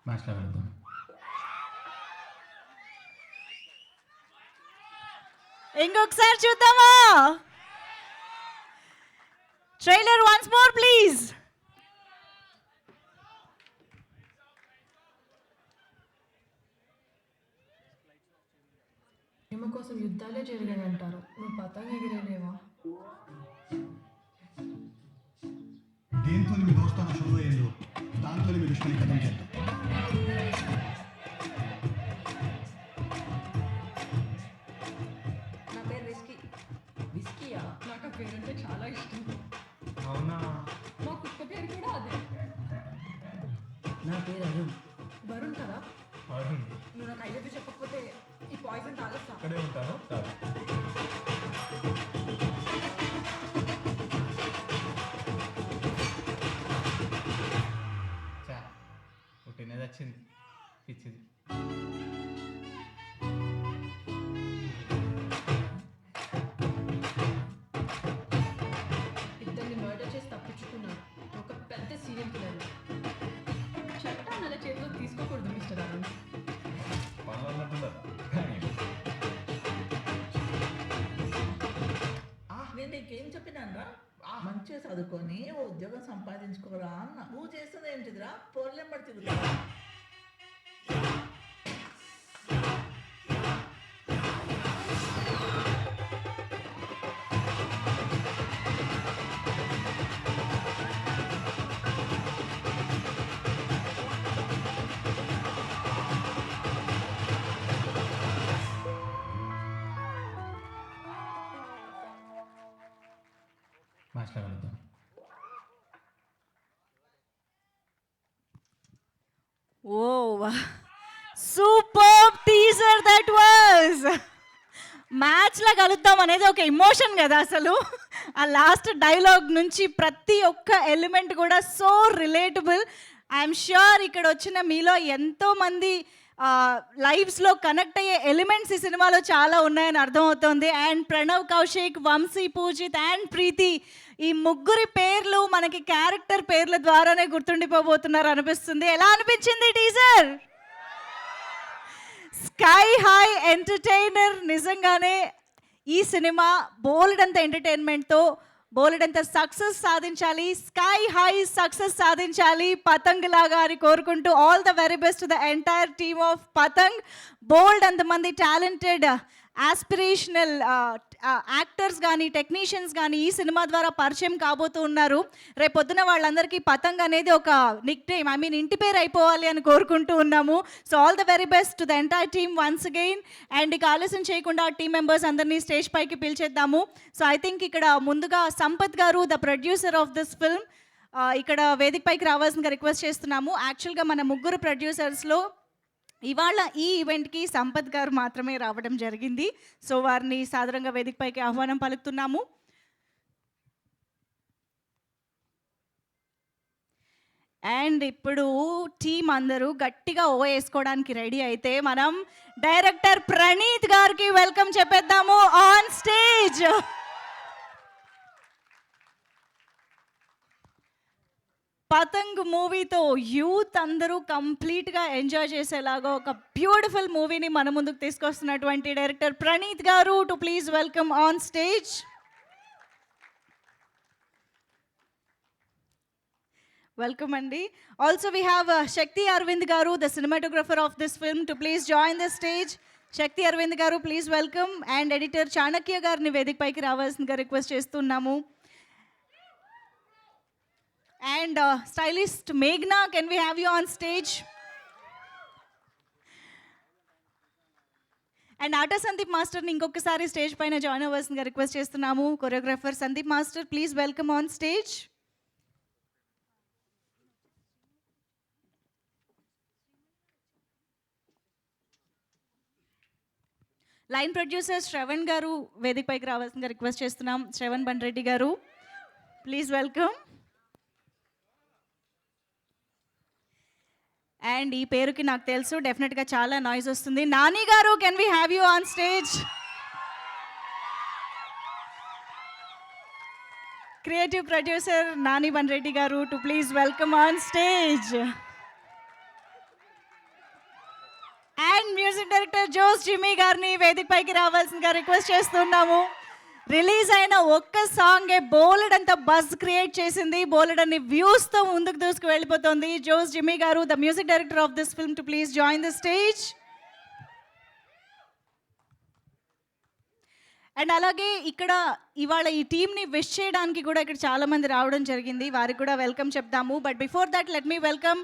G: మ్యాచ్లో వెళ్తాం.
A: ఇంకొకసారి చూద్దామా? Trailer once more please.
E: ప్రేమ కోసం యుద్ధాలే జరిగాయి అంటారు, నువ్వు పతంగ ఎగిరేలేవా?
F: దేంతో మీ దోస్తాన షురూ అయ్యిందో దాంతో మీ దుష్మని కథం చేద్దాం.
H: నా పేరు విస్కీ. విస్కీయా?
E: నాకు ఆ పేరంటే చాలా ఇష్టం.
D: అవునా?
E: మా కుక్క పేరు కూడా అదే.
H: నా పేరు అరుణ్.
E: వరుణ్ కదా?
D: అవును.
E: నువ్వు నాకు అయితే చెప్పకపోతే ఈ పాయిజన్ తాగేస్తా.
D: ఇక్కడే ఉంటాను.
G: పుట్టినది వచ్చింది ఇచ్చింది.
E: ఇద్దరిని మర్డర్ చేసి తప్పించుకున్నాను. ఒక పెద్ద సీరియల్ కిల్లర్. చట్టాన్ని అలా చేతిలో తీసుకోకూడదు మిస్టర్ అరుణ్.
H: నేను నీకేం చెప్పినారా? మంచిగా చదువుకొని ఓ ఉద్యోగం సంపాదించుకోరా అన్న. నువ్వు చేస్తున్న ఏంటిదిరా? ఫోన్ నెంబర్ తిరుగుతా.
G: మ్యాచ్లో వెళ్తాం.
A: Oh, superb teaser that was. మ్యాచ్లో కలుద్దాం అనేది ఒక ఎమోషన్ కదా అసలు. ఆ లాస్ట్ డైలాగ్ నుంచి ప్రతి ఒక్క ఎలిమెంట్ కూడా సో రిలేటబుల్. ఐఎమ్ ష్యూర్ ఇక్కడ వచ్చిన మీలో ఎంతోమంది లైఫ్స్లో కనెక్ట్ అయ్యే ఎలిమెంట్స్ ఈ సినిమాలో చాలా ఉన్నాయని అర్థమవుతుంది. అండ్ ప్రణవ్ కౌశిక్, వంశీ పూజిత్ అండ్ ప్రీతి, ఈ ముగ్గురి పేర్లు మనకి క్యారెక్టర్ పేర్ల ద్వారానే గుర్తుండిపోబోతున్నారు అనిపిస్తుంది. ఎలా అనిపించింది టీజర్? Sky high entertainer. నిజంగానే ఈ సినిమా బోల్డ్ అంత ఎంటర్టైన్మెంట్తో బోలెడంత సక్సెస్ సాధించాలి, స్కై హై సక్సెస్ సాధించాలి పతంగ్ లాగా అని కోరుకుంటూ all the very best to the entire team of Patang. బోల్డ్ అంతమంది టాలెంటెడ్ ఆస్పిరేషనల్ యాక్టర్స్ కానీ టెక్నీషియన్స్ కానీ ఈ సినిమా ద్వారా పరిచయం కాబోతూ ఉన్నారు. రేపొద్దున వాళ్ళందరికీ పతంగ్ అనేది ఒక నిక్ నేమ్, ఐ మీన్ ఇంటి పేరు అయిపోవాలి అని కోరుకుంటూ ఉన్నాము. So all the very best to the entire team once again. And ఇక ఆలస్యం చేయకుండా టీమ్ మెంబర్స్ అందరినీ స్టేజ్ పైకి పిలిచేద్దాము. సో ఐ థింక్ ఇక్కడ ముందుగా సంపత్ గారు, the producer of this film, ఇక్కడ వేదిక పైకి రావాల్సిందిగా రిక్వెస్ట్ చేస్తున్నాము. యాక్చువల్గా మన ముగ్గురు ప్రొడ్యూసర్స్లో ఇవాళ ఈ ఈవెంట్కి సంపత్ గారు మాత్రమే రావడం జరిగింది. సో వారిని సాదరంగా వేదికపైకి ఆహ్వానం పలుకుతున్నాము. అండ్ ఇప్పుడు టీం అందరూ గట్టిగా ఓ వేసుకోవడానికి రెడీ అయితే మనం డైరెక్టర్ ప్రణీత్ గారికి వెల్కమ్ చెప్పేద్దాము ఆన్ స్టేజ్. పతంగ్ మూవీతో యూత్ అందరూ కంప్లీట్గా ఎంజాయ్ చేసేలాగా ఒక బ్యూటిఫుల్ మూవీని మన ముందుకు తీసుకొస్తున్నటువంటి director Praneeth garu to please welcome on stage. Welcome అండి. Also we have Shakti Aravind garu, the cinematographer of this film, to please join the stage. Shakti Aravind garu please welcome. And editor Chanakya గారిని వేదిక పైకి రావాల్సిందిగా రిక్వెస్ట్ చేస్తున్నాము. And stylist Meghna, can we have you on stage? And Arta Sandeep Master ni inkokasari stage paina join avvasinga request chestunamu. Choreographer Sandeep Master, please welcome on stage. Line producer Shravan garu vedik paiki ravalsinga request chestunam. Shravan Banreddy garu, please welcome. And ఈ పేరుకి నాకు తెలుసు డెఫినెట్గా చాలా noise వస్తుంది. Nani garu, can we have you on stage? Creative producer Nani Bunreddy garu to please welcome on stage. And music director Jose Jimmy గారిని వేదిక పైకి రావాల్సిందిగా రిక్వెస్ట్ చేస్తున్నాము. రిలీజ్ అయిన ఒక్క సాంగే బోలెడంత బజ్ క్రియేట్ చేసింది, బోలెడన్ని వ్యూస్తో ముందుకు దూసుకు వెళ్ళిపోతుంది. Jose Jimmy garu, the music director of this film, to please join the stage. And అలాగే ఇక్కడ ఇవాళ ఈ టీమ్ని విష్ చేయడానికి కూడా ఇక్కడ చాలామంది రావడం జరిగింది, వారికి కూడా వెల్కమ్ చెప్తాము. But before that let me welcome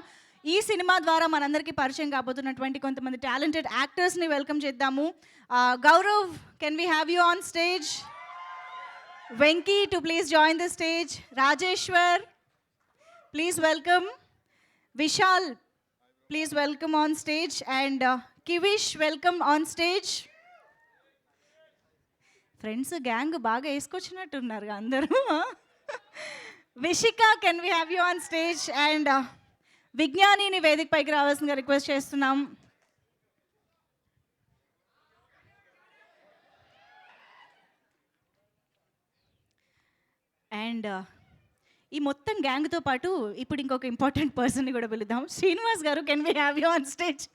A: ఈ సినిమా ద్వారా మనందరికీ పరిచయం కాబోతున్నటువంటి కొంతమంది టాలెంటెడ్ యాక్టర్స్ని వెల్కమ్ చేద్దాము. Gaurav, can we have you on stage? Venki, to please join the stage. Rajeshwar, please welcome. Vishal, please welcome on stage. And Kivish, welcome on stage. Friends, gang baga వేసుకొచ్చినట్టున్నారు అందరూ. Vishika, can we have you on stage? And విజ్ఞానిని వేదిక పైకి రావాల్సిందిగా request చేస్తున్నాం. And ఈ మొత్తం గ్యాంగ్తో పాటు ఇప్పుడు ఇంకొక ఇంపార్టెంట్ పర్సన్ని కూడా పిలుద్దాం. శ్రీనివాస్ గారు, can we have you on stage?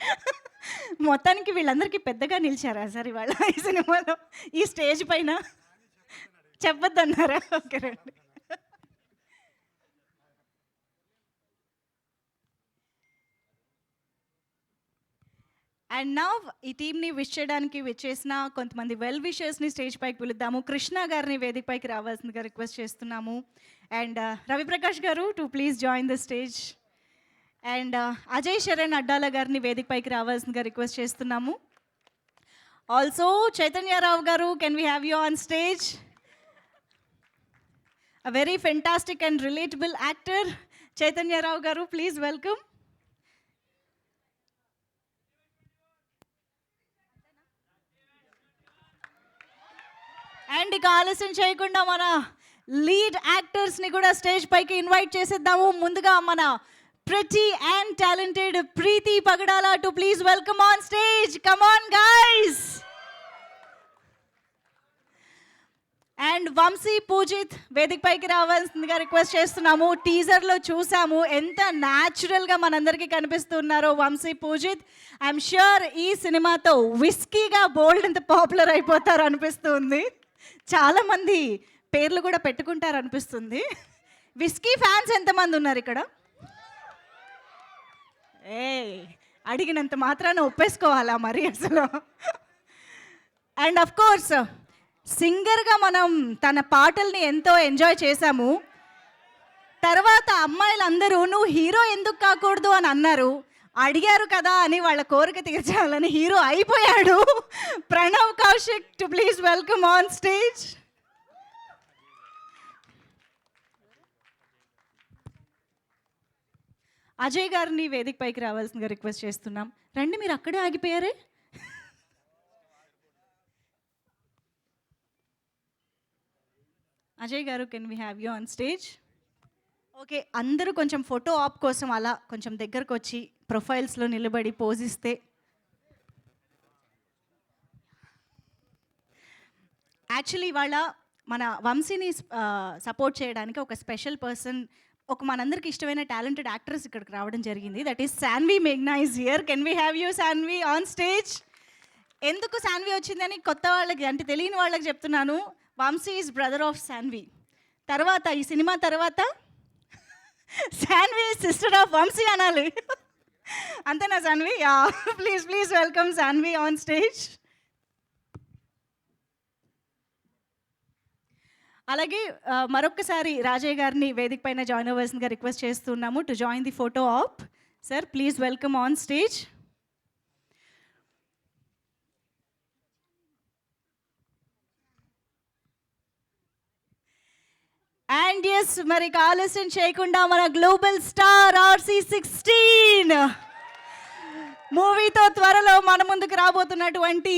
A: మొత్తానికి వీళ్ళందరికీ పెద్దగా నిలిచారా సార్ ఇవాళ ఈ సినిమాలో? ఈ స్టేజ్ పైన చెప్పొద్దన్నారా? ఓకే రండి. అండ్ నా ఈ టీమ్ని విష్ చేయడానికి విచ్చేసిన కొంతమంది వెల్ విషర్స్ని స్టేజ్ పైకి పిలుద్దాము. కృష్ణ గారిని వేదిక పైకి రావాల్సిందిగా రిక్వెస్ట్ చేస్తున్నాము. అండ్ రవిప్రకాష్ గారు, to please join the stage. And Ajay Sharan Addala గారిని వేదిక పైకి రావాల్సిందిగా రిక్వెస్ట్ చేస్తున్నాము. ఆల్సో చైతన్యరావు గారు, can we have you on stage? A very fantastic and relatable actor Chaitanya Rao గారు, ప్లీజ్ వెల్కమ్. అండ్ ఇక ఆలస్యం చేయకుండా మన లీడ్ యాక్టర్స్ని కూడా స్టేజ్ పైకి ఇన్వైట్ చేసేద్దాము. ముందుగా మన pretty and talented Preethi Pagadala, to please welcome on stage. Come on guys. And Vamshi Poojith వేదిక పైకి రావాల్సిందిగా రిక్వెస్ట్ చేస్తున్నాము. టీజర్లో చూసాము ఎంత న్యాచురల్గా మనందరికీ కనిపిస్తున్నారో వంశీ పూజిత్. ఐఎమ్ ష్యూర్ ఈ సినిమాతో విస్కీగా బోల్డ్ అంత పాపులర్ అయిపోతారు అనిపిస్తుంది. చాలామంది పేర్లు కూడా పెట్టుకుంటారు అనిపిస్తుంది. విస్కీ ఫ్యాన్స్ ఎంతమంది ఉన్నారు ఇక్కడ? ఏ అడిగినంత మాత్రాన ఒప్పేసుకోవాలా మరి అసలు? అండ్ అఫ్ కోర్స్ సింగర్గా మనం తన పాటల్ని ఎంతో ఎంజాయ్ చేశాము. తర్వాత అమ్మాయిలందరూ నువ్వు హీరో ఎందుకు కాకూడదు అని అన్నారు. అడిగారు కదా అని వాళ్ళ కోరిక తీర్చాలని హీరో అయిపోయాడు. Pranav Kaushik to please welcome on stage. Ajay గారిని వేదిక పైకి రావాల్సిందిగా రిక్వెస్ట్ చేస్తున్నాం. రండి, మీరు అక్కడే ఆగిపోయారే. అజయ్ గారు, can we have you on stage? Okay, అందరూ కొంచెం ఫోటో ఆప్ కోసం అలా కొంచెం దగ్గరకు వచ్చి ప్రొఫైల్స్లో నిలబడి పోజిస్తే. యాక్చువల్లీ ఇవాళ మన వంశీని సపోర్ట్ చేయడానికి ఒక స్పెషల్ పర్సన్, ఒక మనందరికి ఇష్టమైన టాలెంటెడ్ యాక్ట్రెస్ ఇక్కడికి రావడం జరిగింది. దట్ ఈస్ శాన్వి మేఘ్నా is here. Can we have you Shanvi on stage? ఎందుకు శాన్వి వచ్చిందని కొత్త వాళ్ళకి, అంటే తెలియని వాళ్ళకి చెప్తున్నాను. Vamshi is brother of Shanvi. తర్వాత ఈ సినిమా తర్వాత శాన్వి సిస్టర్ ఆఫ్ వంశీ అనాలి. అంతేనా Sanvi? Yeah, please please welcome Sanvi on stage. అలాగే మరొక్కసారి రాజయ్య గారిని వేదిక పైన జాయిన్ అవ్వాల్సిందిగా రిక్వెస్ట్ చేస్తున్నాము to join the photo op. Sir please welcome on stage. And yes, మరి ఆలస్యం చేయకుండా మన గ్లోబల్ స్టార్ RC16 మూవీతో త్వరలో మన ముందుకు రాబోతున్నటువంటి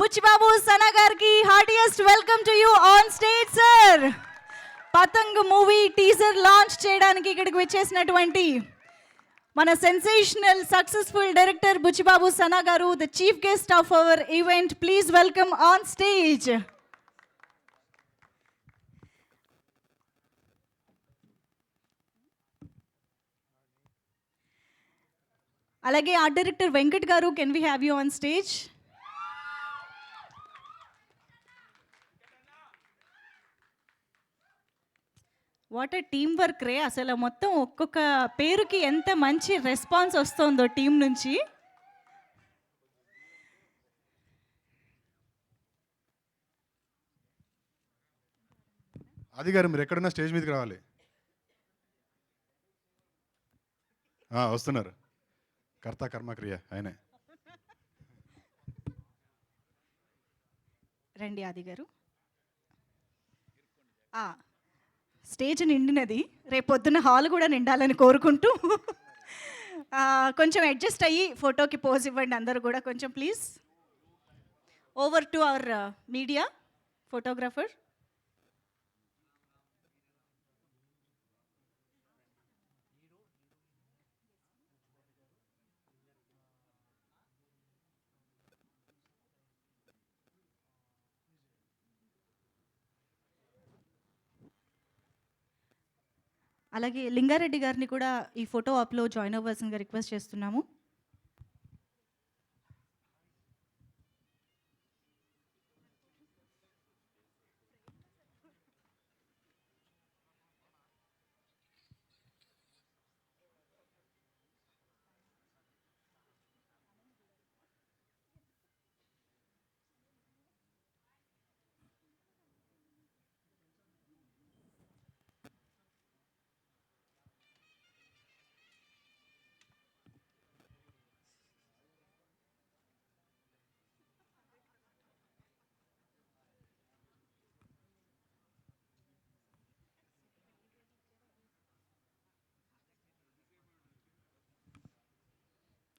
A: బుచ్చిబాబు సనా గారికి heartiest welcome to you on stage sir. Patang movie teaser launch చేయడానికి ఇక్కడికి వచ్చేసినటువంటి మన sensational successful director Buchi Babu Sana garu, the chief guest of our event. Please welcome on stage. అలాగే art director Venkat garu, can we have you on stage? What a team work రే అసలు. మొత్తం ఒక్కొక్క పేరుకి ఎంత మంచి రెస్పాన్స్ వస్తుందో టీం నుంచి.
F: ఆది గారు, మీరు ఎక్కడున్నా స్టేజ్ మీదకి రావాలి. వస్తున్నారు. కర్త కర్మక్రియ ఆయనే.
A: రండి ఆది గారు. స్టేజ్ నిండినది, రేపొద్దున హాల్ కూడా నిండాలని కోరుకుంటూ కొంచెం అడ్జస్ట్ అయ్యి ఫోటోకి పోజ్ ఇవ్వండి అందరూ కూడా కొంచెం please. Over to our media photographer. అలాగే లింగారెడ్డి గారిని కూడా ఈ ఫోటో ఆప్లో జాయిన్ అవ్వాల్సిందిగా రిక్వెస్ట్ చేస్తున్నాము.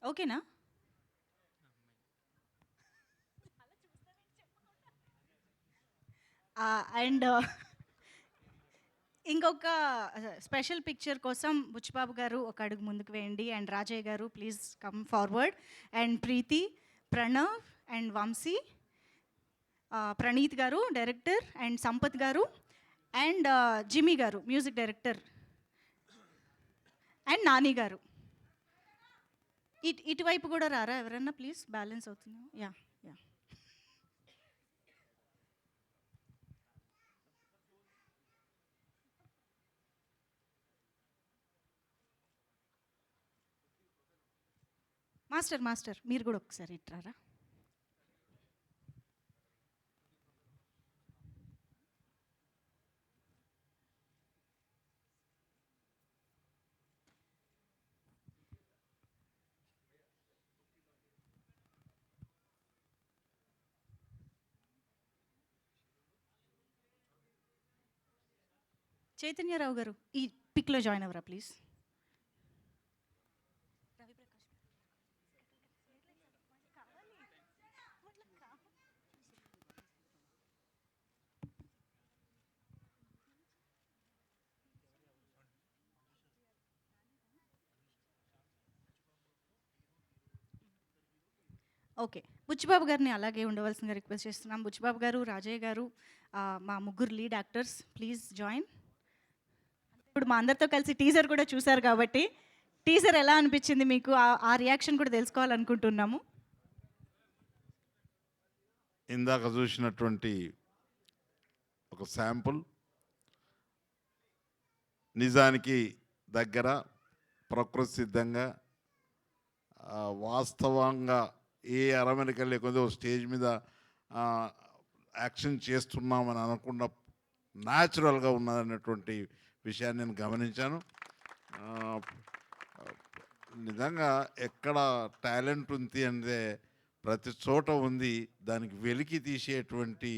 A: ఓకేనా? అండ్ ఇంకొక స్పెషల్ పిక్చర్ కోసం బుచ్చిబాబు గారు ఒక అడుగు ముందుకు వేయండి. అండ్ రాజయ్య గారు please come forward. And Preethi, Pranav and Vamshi, Praneeth గారు డైరెక్టర్, అండ్ సంపత్ గారు, అండ్ జిమ్మీ గారు మ్యూజిక్ డైరెక్టర్, అండ్ నాని గారు. ఇటువైపు కూడా రారా ఎవరన్నా ప్లీజ్, బ్యాలెన్స్ అవుతుంది. యా యా మాస్టర్ మీరు కూడా ఒకసారి ఇట్రారా. చైతన్యరావు గారు ఈ పిక్లో జాయిన్ అవ్వరా ప్లీజ్. ఓకే, బుచ్చిబాబు గారిని అలాగే ఉండవలసిందిగా రిక్వెస్ట్ చేస్తున్నాం. బుచ్చిబాబు గారు, రాజయ్య గారు, మా ముగ్గురు లీడ్ యాక్టర్స్ ప్లీజ్ జాయిన్. ఇప్పుడు మా అందరితో కలిసి టీజర్ కూడా చూశారు కాబట్టి టీజర్ ఎలా అనిపించింది మీకు, ఆ రియాక్షన్ కూడా తెలుసుకోవాలనుకుంటున్నాము.
C: ఇందాక చూసినటువంటి ఒక శాంపుల్ నిజానికి దగ్గర, ప్రకృతి సిద్ధంగా, వాస్తవంగా ఏ అరమరిక లేకపోతే ఒక స్టేజ్ మీద యాక్షన్ చేస్తున్నామని అనకుండా న్యాచురల్గా ఉన్నదన్నటువంటి విషయాన్ని నేను గమనించాను. నిజంగా ఎక్కడ టాలెంట్ ఉంది అంటే ప్రతి చోట ఉంది. దానికి వెలికి తీసేటువంటి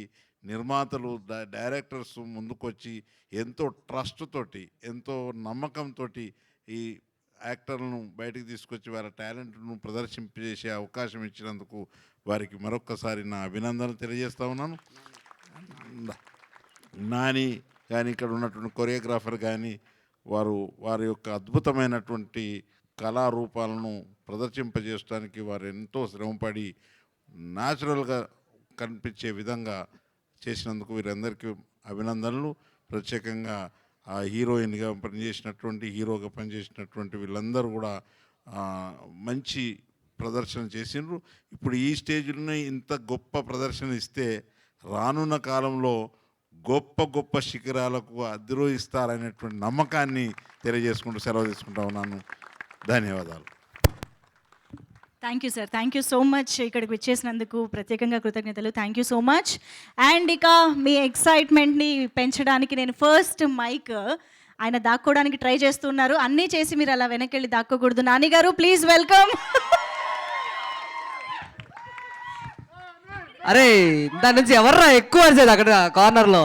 C: నిర్మాతలు, డైరెక్టర్స్ ముందుకొచ్చి ఎంతో ట్రస్ట్ తోటి, ఎంతో నమ్మకంతో ఈ యాక్టర్లను బయటికి తీసుకొచ్చి వారి టాలెంట్ను ప్రదర్శింపజేసే అవకాశం ఇచ్చినందుకు వారికి మరొక్కసారి నా అభినందనలు తెలియజేస్తా ఉన్నాను. నాని కానీ, ఇక్కడ ఉన్నటువంటి కొరియోగ్రాఫర్ కానీ, వారి యొక్క అద్భుతమైనటువంటి కళారూపాలను ప్రదర్శింపజేయడానికి వారు ఎంతో శ్రమపడి న్యాచురల్గా కనిపించే విధంగా చేసినందుకు వీరందరికీ అభినందనలు. ప్రత్యేకంగా ఆ హీరోయిన్గా పనిచేసినటువంటి, హీరోగా పనిచేసినటువంటి వీళ్ళందరూ కూడా మంచి ప్రదర్శన చేసిండ్రు. ఇప్పుడు ఈ స్టేజ్లోనే ఇంత గొప్ప ప్రదర్శన ఇస్తే రానున్న కాలంలో గొప్ప గొప్ప శిఖరాలకు అధిరోహిస్తారనేటువంటి నమ్మకాన్ని తెలియజేసుకుంటూ సెలవు తీసుకుంటా ఉన్నాను. ధన్యవాదాలు.
A: Thank you sir, thank you so much. ఇక్కడికి వచ్చేసినందుకు ప్రత్యేకంగా కృతజ్ఞతలు. Thank you so much. And ఇక మీ ఎక్సైట్మెంట్ని పెంచడానికి నేను ఫస్ట్ మైక్ ఆయన దాక్కోవడానికి ట్రై చేస్తున్నారు. అన్నీ చేసి మీరు అలా వెనక్కి వెళ్ళి దాక్కోకూడదు. నాని గారు ప్లీజ్ వెల్కమ్.
I: అరే దాని నుంచి ఎవర్రా ఎక్కువ అరిచేది అక్కడ కార్నర్లో.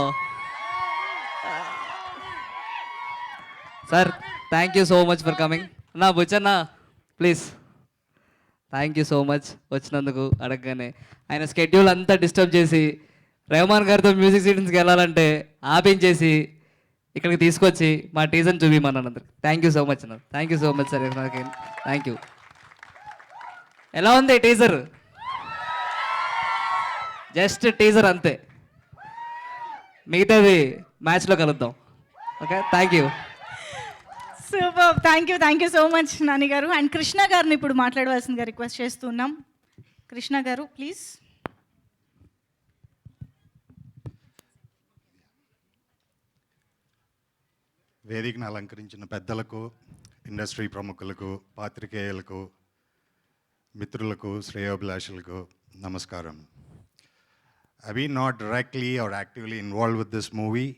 I: Sir thank you so much for coming. నా Buchanna please, thank you so much వచ్చినందుకు. అడగగానే ఆయన స్కెడ్యూల్ అంతా డిస్టర్బ్ చేసి రెహమాన్ గారితో మ్యూజిక్ సీటింగ్స్కి వెళ్ళాలంటే ఆపించేసి ఇక్కడికి తీసుకొచ్చి మా టీజర్ని చూపిమన్నందుకు థ్యాంక్ యూ సో మచ్ అన్న. Thank you so much sir. నాకు థ్యాంక్ యూ. ఎలా ఉంది టీజర్? జస్ట్ టీజర్ అంతే, మిగతాది మ్యాచ్లో కలుద్దాం. Okay, thank you.
A: Super, thank you so much Nani గారు. అండ్ కృష్ణ గారిని ఇప్పుడు మాట్లాడవలసిందిగా రిక్వెస్ట్ చేస్తున్నాం. కృష్ణ గారు ప్లీజ్.
F: వేదికను అలంకరించిన పెద్దలకు, ఇండస్ట్రీ ప్రముఖులకు, పాత్రికేయులకు, మిత్రులకు, శ్రేయోభిలాషులకు నమస్కారం. I've been not directly or actively involved with this movie,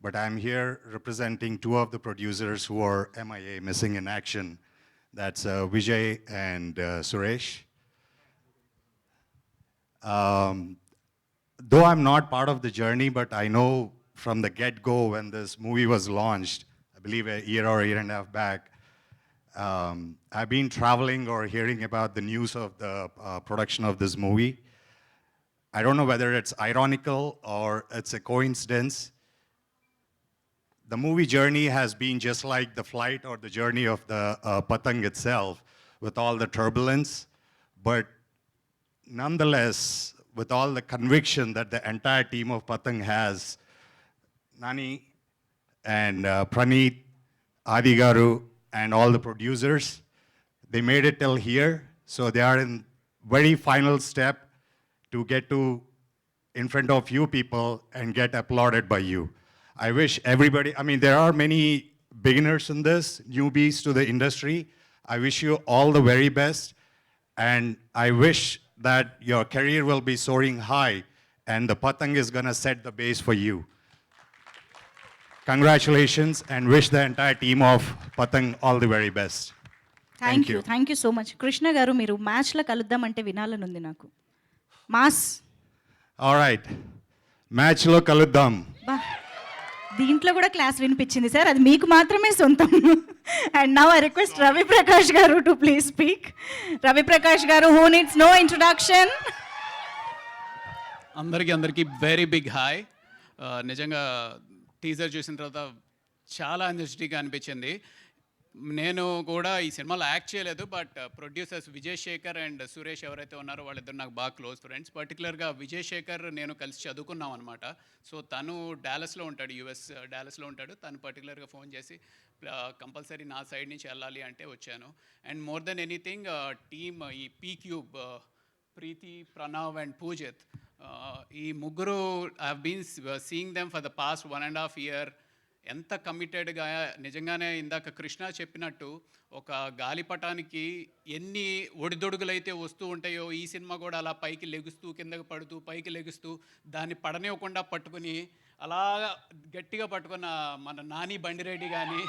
F: but I'm here representing two of the producers who are MIA, missing in action. That's Vijay and Suresh. Though I'm not part of the journey, but I know from the get-go when this movie was launched, I believe a year or a year and a half back, I've been traveling or hearing about the news of the production of this movie. I don't know whether it's ironical or it's a coincidence. The movie journey has been just like the flight or the journey of the Patang itself, with all the turbulence. But nonetheless, with all the conviction that the entire team of Patang has, Nani and Praneeth, Adi Garu, and all the producers, they made it till here. So they are in very final step to get to in front of you people and get applauded by you. I wish everybody, I mean, there are many beginners in this, newbies to the industry. I wish you all the very best. And I wish that your career will be soaring high and the Patang is going to set the base for you. Congratulations and wish the entire team of Patang all the very best.
A: Thank you so much. Krishna గారు, మీరు మ్యాచ్లో కలుద్దామంటే వినాలని ఉంది నాకు. Mass.
F: All right. Match lo kaluddam.
A: బా, దీంట్లో కూడా class వినిపించింది సార్, అది మీకు మాత్రమే సొంతం. And now I request Ravi Prakash garu to please speak. Ravi Prakash garu, who needs no introduction.
J: అందరికీ వెరీ బిగ్ హాయ్. నిజంగా టీజర్ చూసిన తర్వాత చాలా ఎనర్జెటిక్గా అనిపించింది. నేను కూడా ఈ సినిమాలో యాక్ట్ చేయలేదు, but producers Vijay Shekar and Suresh ఎవరైతే ఉన్నారో వాళ్ళిద్దరు నాకు బాగా క్లోజ్ ఫ్రెండ్స్. పర్టికులర్గా విజయ్ శేఖర్ నేను కలిసి చదువుకున్నాం అనమాట. సో తను డాలస్లో ఉంటాడు, యుఎస్ డాలస్లో ఉంటాడు. తను పర్టికులర్గా ఫోన్ చేసి కంపల్సరీ నా సైడ్ నుంచి వెళ్ళాలి అంటే వచ్చాను. And more than anything team, ఈ P cube, Preethi, Pranav and Poojith, ఈ ముగ్గురు I have been seeing them for the past 1.5 year. ఎంత కమిటెడ్గా, నిజంగానే ఇందాక కృష్ణ చెప్పినట్టు ఒక గాలిపటానికి ఎన్ని ఒడిదొడుగులైతే వస్తూ ఉంటాయో ఈ సినిమా కూడా అలా పైకి లెగుస్తూ కిందకి పడుతూ పైకి లెగుస్తూ దాన్ని పడనివ్వకుండా పట్టుకుని అలా గట్టిగా పట్టుకున్న మన నాని బండిరెడ్డి కానీ,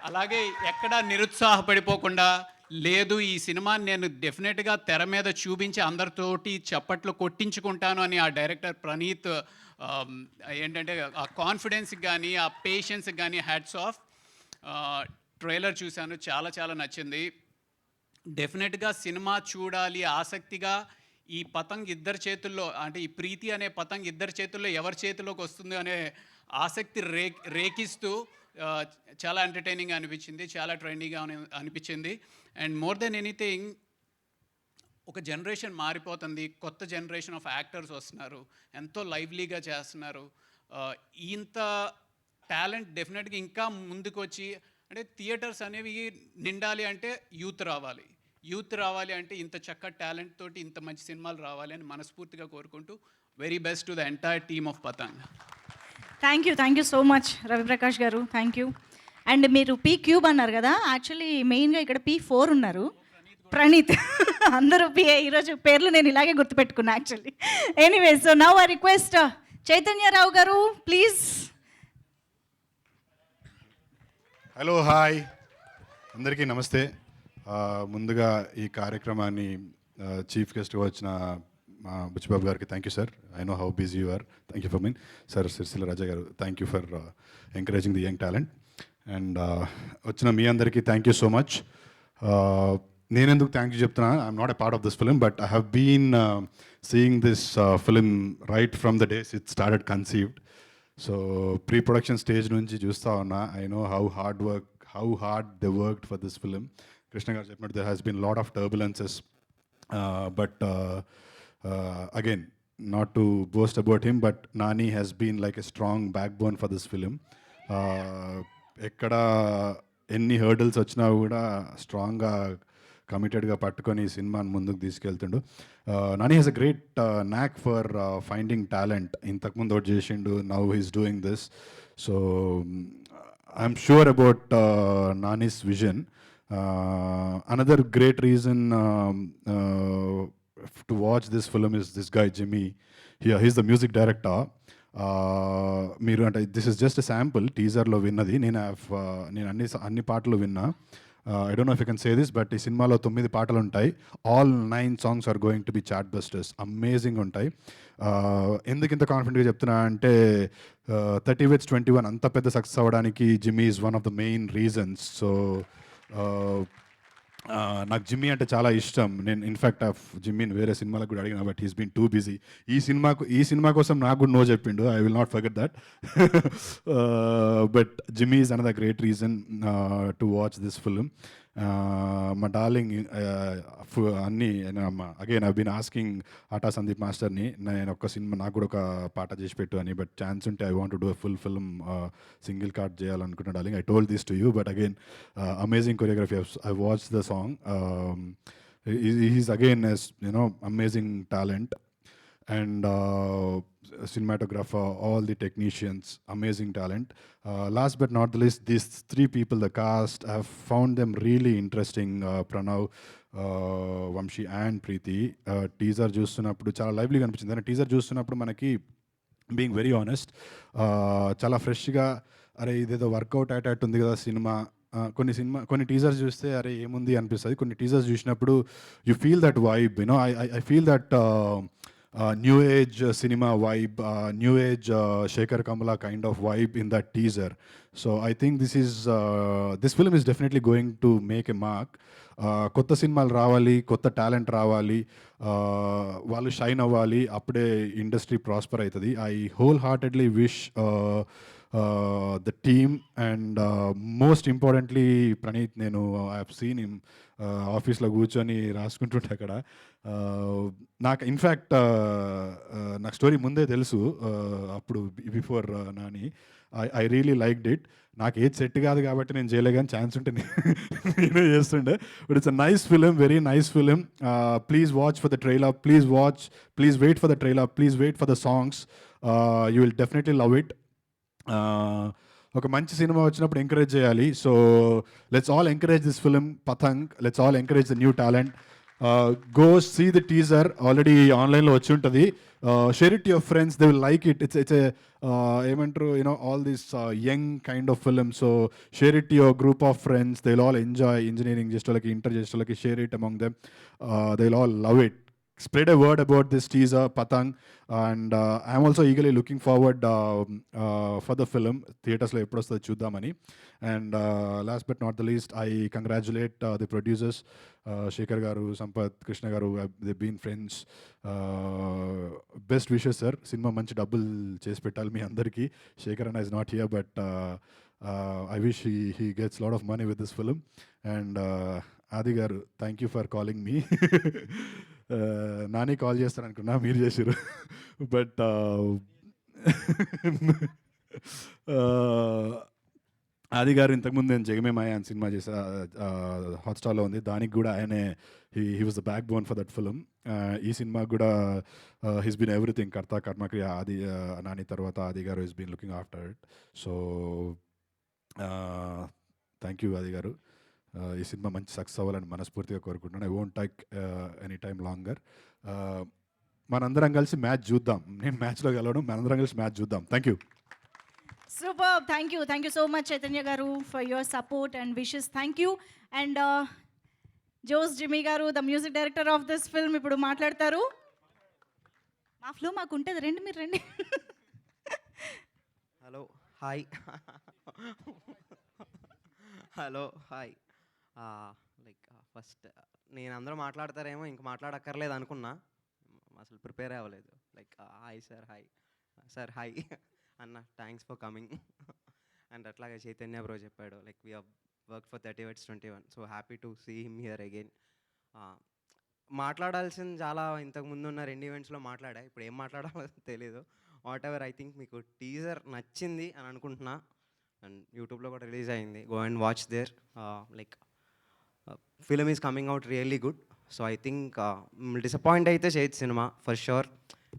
J: అలాగే ఎక్కడా నిరుత్సాహపడిపోకుండా, లేదు ఈ సినిమాని నేను డెఫినెట్గా తెర మీద చూపించి అందరితోటి చప్పట్లు కొట్టించుకుంటాను అని ఆ డైరెక్టర్ ప్రణీత్ ఏంటంటే ఆ కాన్ఫిడెన్స్కి కానీ ఆ పేషెన్స్కి కానీ హ్యాట్స్ ఆఫ్. ట్రైలర్ చూశాను, చాలా చాలా నచ్చింది. డెఫినెట్గా సినిమా చూడాలి ఆసక్తిగా. ఈ పతంగ్ ఇద్దరి చేతుల్లో, అంటే ఈ ప్రీతి అనే పతంగ్ ఇద్దరి చేతుల్లో ఎవరి చేతిలోకి వస్తుంది అనే ఆసక్తి రేకిస్తూ చాలా ఎంటర్టైనింగ్ అనిపించింది, చాలా ట్రెండీగా అనిపించింది. అండ్ మోర్ దెన్ ఎనీథింగ్, ఒక జనరేషన్ మారిపోతుంది, కొత్త జనరేషన్ ఆఫ్ యాక్టర్స్ వస్తున్నారు, ఎంతో లైవ్లీగా చేస్తున్నారు. ఇంత టాలెంట్ డెఫినెట్గా ఇంకా ముందుకు వచ్చి, అంటే థియేటర్స్ అనేవి నిండాలి అంటే యూత్ రావాలి, యూత్ రావాలి అంటే ఇంత చక్కటి టాలెంట్ తోటి ఇంత మంచి సినిమాలు రావాలి అని మనస్ఫూర్తిగా కోరుకుంటూ very best to the entire team of Patang.
A: Thank you so much Ravi Prakash garu, thank you. And మీరు పీ క్యూబ్ అన్నారు కదా, యాక్చువల్లీ మెయిన్గా ఇక్కడ P4 ఉన్నారు, ప్రణీత్. అందరూ పిఏ. ఈరోజు పేర్లు నేను ఇలాగే గుర్తుపెట్టుకున్నా actually. Anyway, so now I request Chaitanya Rao గారు ప్లీజ్.
F: హలో, హాయ్ అందరికీ నమస్తే. ముందుగా ఈ కార్యక్రమాన్ని చీఫ్ గెస్ట్గా వచ్చిన మా బుచ్చిబాబు గారికి thank you sir. I know how busy you are. Thank you for mean sir. Sircilla Raja garu, thank you for encouraging the young talent. And వచ్చిన మీ అందరికీ థ్యాంక్ యూ సో మచ్. నేను ఎందుకు థ్యాంక్ యూ చెప్తున్నా, I'm not a part of this film, but I have been seeing this film right from the days it started conceived. So pre production stage నుంచి చూస్తూ ఉన్నా. I know how hard they worked for this film. Krishna గారు చెప్పినట్టు there has been lot of turbulences, but again, not to boast about him, but Nani has been like a strong backbone for this film. ఎక్కడ ఎన్ని hurdles వచ్చినా కూడా స్ట్రాంగ్గా కమిటెడ్గా పట్టుకొని ఈ సినిమాని ముందుకు తీసుకెళ్తుండు. Nani has a great knack for finding talent. ఇంతకుముందు ఒకటి చేసిండు, now he's doing this. So I'm sure about Nani's vision. Another great reason to watch this film is this guy Jimmy. He's the music director. మీరు అంటే this is just sample టీజర్లో విన్నది. నేను అన్ని పాటలు విన్నా. I don't know if you can say this, but ఈ సినిమాలో 9 పాటలు ఉంటాయి. All 9 songs are going to be chart busters. Amazing ఉంటాయి. ఎందుకు ఇంత కాన్ఫిడెంట్గా చెప్తున్నా అంటే 30 Wits 21 అంత పెద్ద సక్సెస్ అవ్వడానికి Jimmy is one of the main reasons. So నాకు జిమ్మీ అంటే చాలా ఇష్టం. నేను ఇన్ఫ్యాక్ట్ జిమ్మీని వేరే సినిమాలకు కూడా అడిగిన, but he's been too busy. ఈ సినిమా కోసం నాకు కూడా నో చెప్పిండు. I will not forget that. But Jimmy is another great reason to watch this film. మా డార్లింగ్ అన్నీ అగైన్ ఐ బీన్ ఆస్కింగ్ ఆటా సందీప్ మాస్టర్ని, నేను ఒక సినిమా నాకు కూడా ఒక పాట చేసి పెట్టు అని, బట్ ఛాన్స్ ఉంటే I want to do a full film single card చేయాలనుకుంటున్నా darling. I told this to you, but again amazing choreography. I watch the song. He's again amazing talent. And cinematographer, all the technicians, amazing talent. Last but not the least, these three people, the cast, I have found them really interesting. Pranav, Vamshi and Preeti. Teaser చూస్తున్నప్పుడు చాలా లైవ్లీగా అనిపించింది. అంటే teaser చూస్తున్నప్పుడు మనకి being very honest చాలా ఫ్రెష్గా అరే ఇదేదో వర్కౌట్ అయ్యేటట్టు ఉంది కదా సినిమా. కొన్ని టీజర్స్ చూస్తే అరే ఏముంది అనిపిస్తుంది. కొన్ని టీజర్స్ చూసినప్పుడు you feel that vibe, you know I feel that new age cinema vibe, new age Shekhar Kamala kind of vibe in that teaser. So I think this film is definitely going to make a mark. కొత్త సినిమాలు రావాలి, కొత్త talent రావాలి, వాళ్ళు shine అవ్వాలి, అప్పుడే industry prosper అవుతుంది. I whole heartedly wish the team and most importantly Praneeth, నేను ఐ హావ్ సీన్ హిమ్ ఆఫీస్లో కూర్చొని రాసుకుంటుంటే అక్కడ నాకు ఇన్ఫ్యాక్ట్ నాకు స్టోరీ ముందే తెలుసు అప్పుడు before Nani. I really liked it. నాకు ఏది సెట్ కాదు కాబట్టి నేను చేయలే, కానీ ఛాన్స్ ఉంటే నేనే చేస్తుండే. But it's a nice film, very nice film. Please watch for the trailer, please wait for the trailer, please wait for the songs. You will definitely love it. ఒక మంచి సినిమా వచ్చినప్పుడు ఎంకరేజ్ చేయాలి. So let's all encourage this film Patang. Let's all encourage the new talent. Go see the teaser, already ఆన్లైన్లో వచ్చి ఉంటుంది. Share it your friends, they will like it. It's ఏమంటారు, you know all this young kind of film. So share it your group of friends, they will all enjoy. Engineering చేసే వాళ్ళకి, inter చేసే వాళ్ళకి share it among them. They will all love it. Spread a word about this teaser, Patang, and I am also eagerly looking forward for the film. Theaters lo eppudu ostado chuddamani. And last but not the least, I congratulate the producers, Shekhar garu, Sampath, Krishna garu. They've been friends. Best wishes, sir. Cinema manchi double chesi pettali mi andarki. Shekhar Anna is not here, but I wish he gets a lot of money with this film. And Adi garu, thank you for calling me. Nani call చేస్తాను అనుకున్నా, మీరు చేసారు. But ఆది గారు ఇంతకుముందు నేను జగమేమాయ అని cinema చేసా, హాట్స్టార్లో ఉంది. దానికి కూడా ఆయనే he was the back bone for that film. ఈ సినిమాకి కూడా హీస్ బీన్ ఎవ్రీథింగ్. కర్త కర్మక్రియ ఆది నాని తర్వాత ఆది గారు he's been looking after it. So thank you Aadi గారు. ఈ సినిమా మంచి సక్సెస్ అవ్వాలని మనస్ఫూర్తిగా కోరుకుంటున్నాను. I won't take any time longer. మనందరం కలిసి మ్యాచ్ చూద్దాం. నేను మ్యాచ్లో గెలవడం, మనందరం కలిసి మ్యాచ్ చూద్దాం. Thank you.
A: Super. Thank you so much Chaitanya garu for your support and wishes. Thank you. And Jose Jimmy garu, the music director of this film, ఇప్పుడు మాట్లాడతారు. మా ఫ్లో మాకు ఉంటుంది, రండి మీరు రండి.
K: Hello hi. Hello hi. Like first నేను అందరూ మాట్లాడతారేమో ఇంక మాట్లాడక్కర్లేదు అనుకున్నా, అసలు ప్రిపేర్ అవ్వలేదు. Like hi sir, hi sir, hi అన్న, థ్యాంక్స్ ఫర్ కమింగ్. అండ్ అట్లాగే చైతన్య బ్రో చెప్పాడు, like we have work for 30/21. So happy to see him here again. మాట్లాడాల్సింది చాలా ఇంతకుముందు ఉన్న 2 ఈవెంట్స్లో మాట్లాడా, ఇప్పుడు ఏం మాట్లాడాలో తెలీదు. వాట్ ఎవర్, ఐ థింక్ మీకు టీజర్ నచ్చింది అని అనుకుంటున్నా. అండ్ యూట్యూబ్లో కూడా రిలీజ్ అయింది, go and watch there. Like film is coming out really good. So I think disappoint అయితే చేయొచ్చు సినిమా ఫర్ షూర్.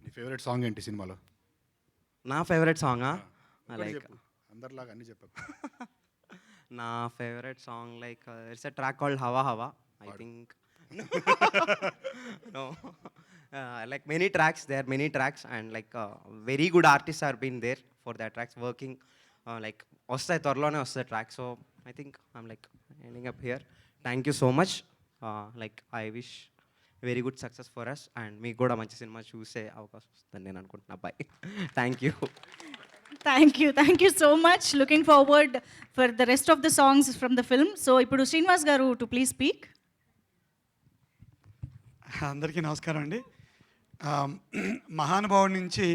F: నీ ఫేవరెట్ సాంగ్ ఏంటి సినిమాలో?
K: నా ఫేవరెట్ సాంగా, లైక్
F: అందరిలాగా అన్ని చెప్పు.
K: నా favourite song like it's a track called హవా హవా. I think no like many tracks, there are many tracks and like very good artists are been there for that tracks working. Like వస్తాయి త్వరలోనే వస్తాయి track. So I think I'm like ending up here. Thank you so much. Like I wish very good success for us and మీకు కూడా మంచి సినిమా చూసే అవకాశం వస్తుందని నేను అనుకుంటున్నా. Bye. Thank you.
A: Thank you so much. Looking forward for the rest of the songs from the film. So ఇప్పుడు శ్రీనివాస్ గారు టు ప్లీజ్ స్పీక్.
L: అందరికీ నమస్కారం అండి. మహానుభావుడి నుంచి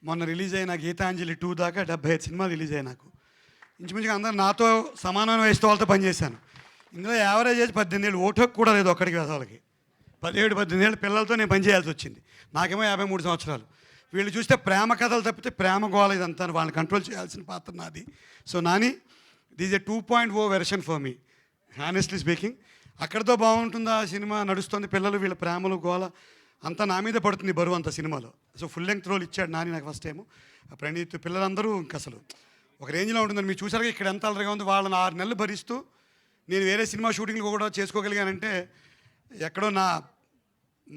L: మొన్న రిలీజ్ అయిన గీతాంజలి 2 దాకా 75 సినిమాలు రిలీజ్ అయ్యాయి. నాకు ఇంచుమించుగా అందరూ నాతో సమానమైన వయసు వాళ్ళతో పనిచేశాను. ఇందులో యావరేజ్ ఏజ్ 18 ఏళ్ళు, ఓటుకు కూడా లేదు ఒక్కడికి. వాళ్ళకి 17-18 ఏళ్ళ పిల్లలతో నేను పనిచేయాల్సి వచ్చింది. నాకేమో 53 సంవత్సరాలు. వీళ్ళు చూస్తే ప్రేమ కథలు తప్పితే ప్రేమ గోళ ఇదంతా వాళ్ళని కంట్రోల్ చేయాల్సిన పాత్ర నాది. So Nani, this a 2.0 version for me, honestly speaking. అక్కడితో బాగుంటుందా సినిమా నడుస్తుంది, పిల్లలు వీళ్ళ ప్రేమలు గోళ అంతా నా మీద పడుతుంది బరువు అంత సినిమాలో. సో ఫుల్ లెంగ్త్ రోల్ ఇచ్చాడు నాని నాకు ఫస్ట్ టైము. ప్రణీత్ పిల్లలందరూ ఇంక అసలు ఒక రేంజ్లో ఉంటుందని మీరు చూసారుగా. ఇక్కడ ఎంత అలరిగా ఉంది. వాళ్ళని 6 నెలలు భరిస్తూ నేను వేరే సినిమా షూటింగ్లు కూడా చేసుకోగలిగానంటే ఎక్కడో నా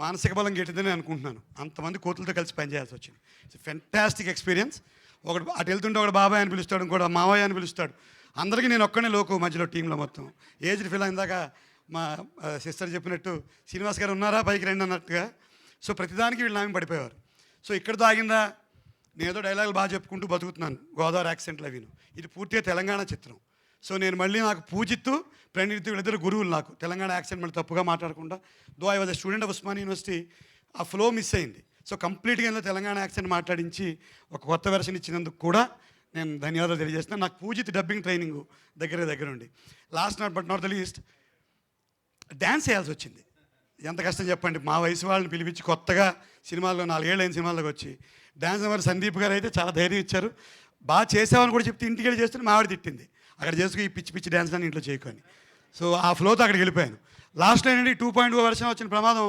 L: మానసిక బలం గెట్టిందని అనుకుంటున్నాను. అంతమంది కోతులతో కలిసి పనిచేయాల్సి వచ్చింది. It's fantastic experience. ఒకటి అటు వెళ్తుంటే ఒకటి బాబాయ్ అని పిలుస్తాడు, ఇంకోటి మావయ్య అని పిలుస్తాడు. అందరికీ నేను ఒక్కనే లోకు మధ్యలో టీంలో మొత్తం ఏజ్డ్ ఫీల్ ఇందాక మా సిస్టర్ చెప్పినట్టు శ్రీనివాస్ గారు ఉన్నారా పైకి రండి అన్నట్టుగా. సో ప్రతిదానికి వీళ్ళు నామి పడిపోయేవారు. సో ఇక్కడతో ఆగిందా, నేను ఏదో డైలాగులు బాగా చెప్పుకుంటూ బతుకుతున్నాను గోదావరి యాక్సెంట్లు అవిను. ఇది పూర్తిగా తెలంగాణ చిత్రం. సో నేను మళ్ళీ నాకు పూజిత్తు ప్రణీత్ వీళ్ళిద్దరు గురువులు నాకు తెలంగాణ యాక్సెంట్ మళ్ళీ తప్పుగా మాట్లాడకుండా. Though I was a student of Osmania university. ఆ ఫ్లో మిస్ అయింది. సో కంప్లీట్గా ఇందులో తెలంగాణ యాక్సెంట్ మాట్లాడించి ఒక కొత్త వెర్షన్ ఇచ్చినందుకు కూడా నేను ధన్యవాదాలు తెలియజేస్తున్నాను. నాకు పూజిత్ డబ్బింగ్ ట్రైనింగ్ దగ్గర ఉండి last but not the least dance చేయాల్సి వచ్చింది. ఎంత కష్టం చెప్పండి. మా వయసు వాళ్ళని పిలిపించి కొత్తగా సినిమాల్లో 4 ఏళ్ళు అయిన సినిమాల్లోకి వచ్చి డ్యాన్స్ మరి సందీప్ గారు అయితే చాలా ధైర్యం ఇచ్చారు. బాగా చేసామని కూడా చెప్తే ఇంటికి వెళ్ళి చేస్తుంటే మా ఆవిడ తిట్టింది, అక్కడ చేసుకుని ఈ పిచ్చి డ్యాన్స్ అని ఇంట్లో చేయకొని. సో ఆ ఫ్లోతో అక్కడికి వెళ్ళిపోయాను. లాస్ట్లో ఏంటంటే 2.0 వర్షన్ వచ్చిన ప్రమాదం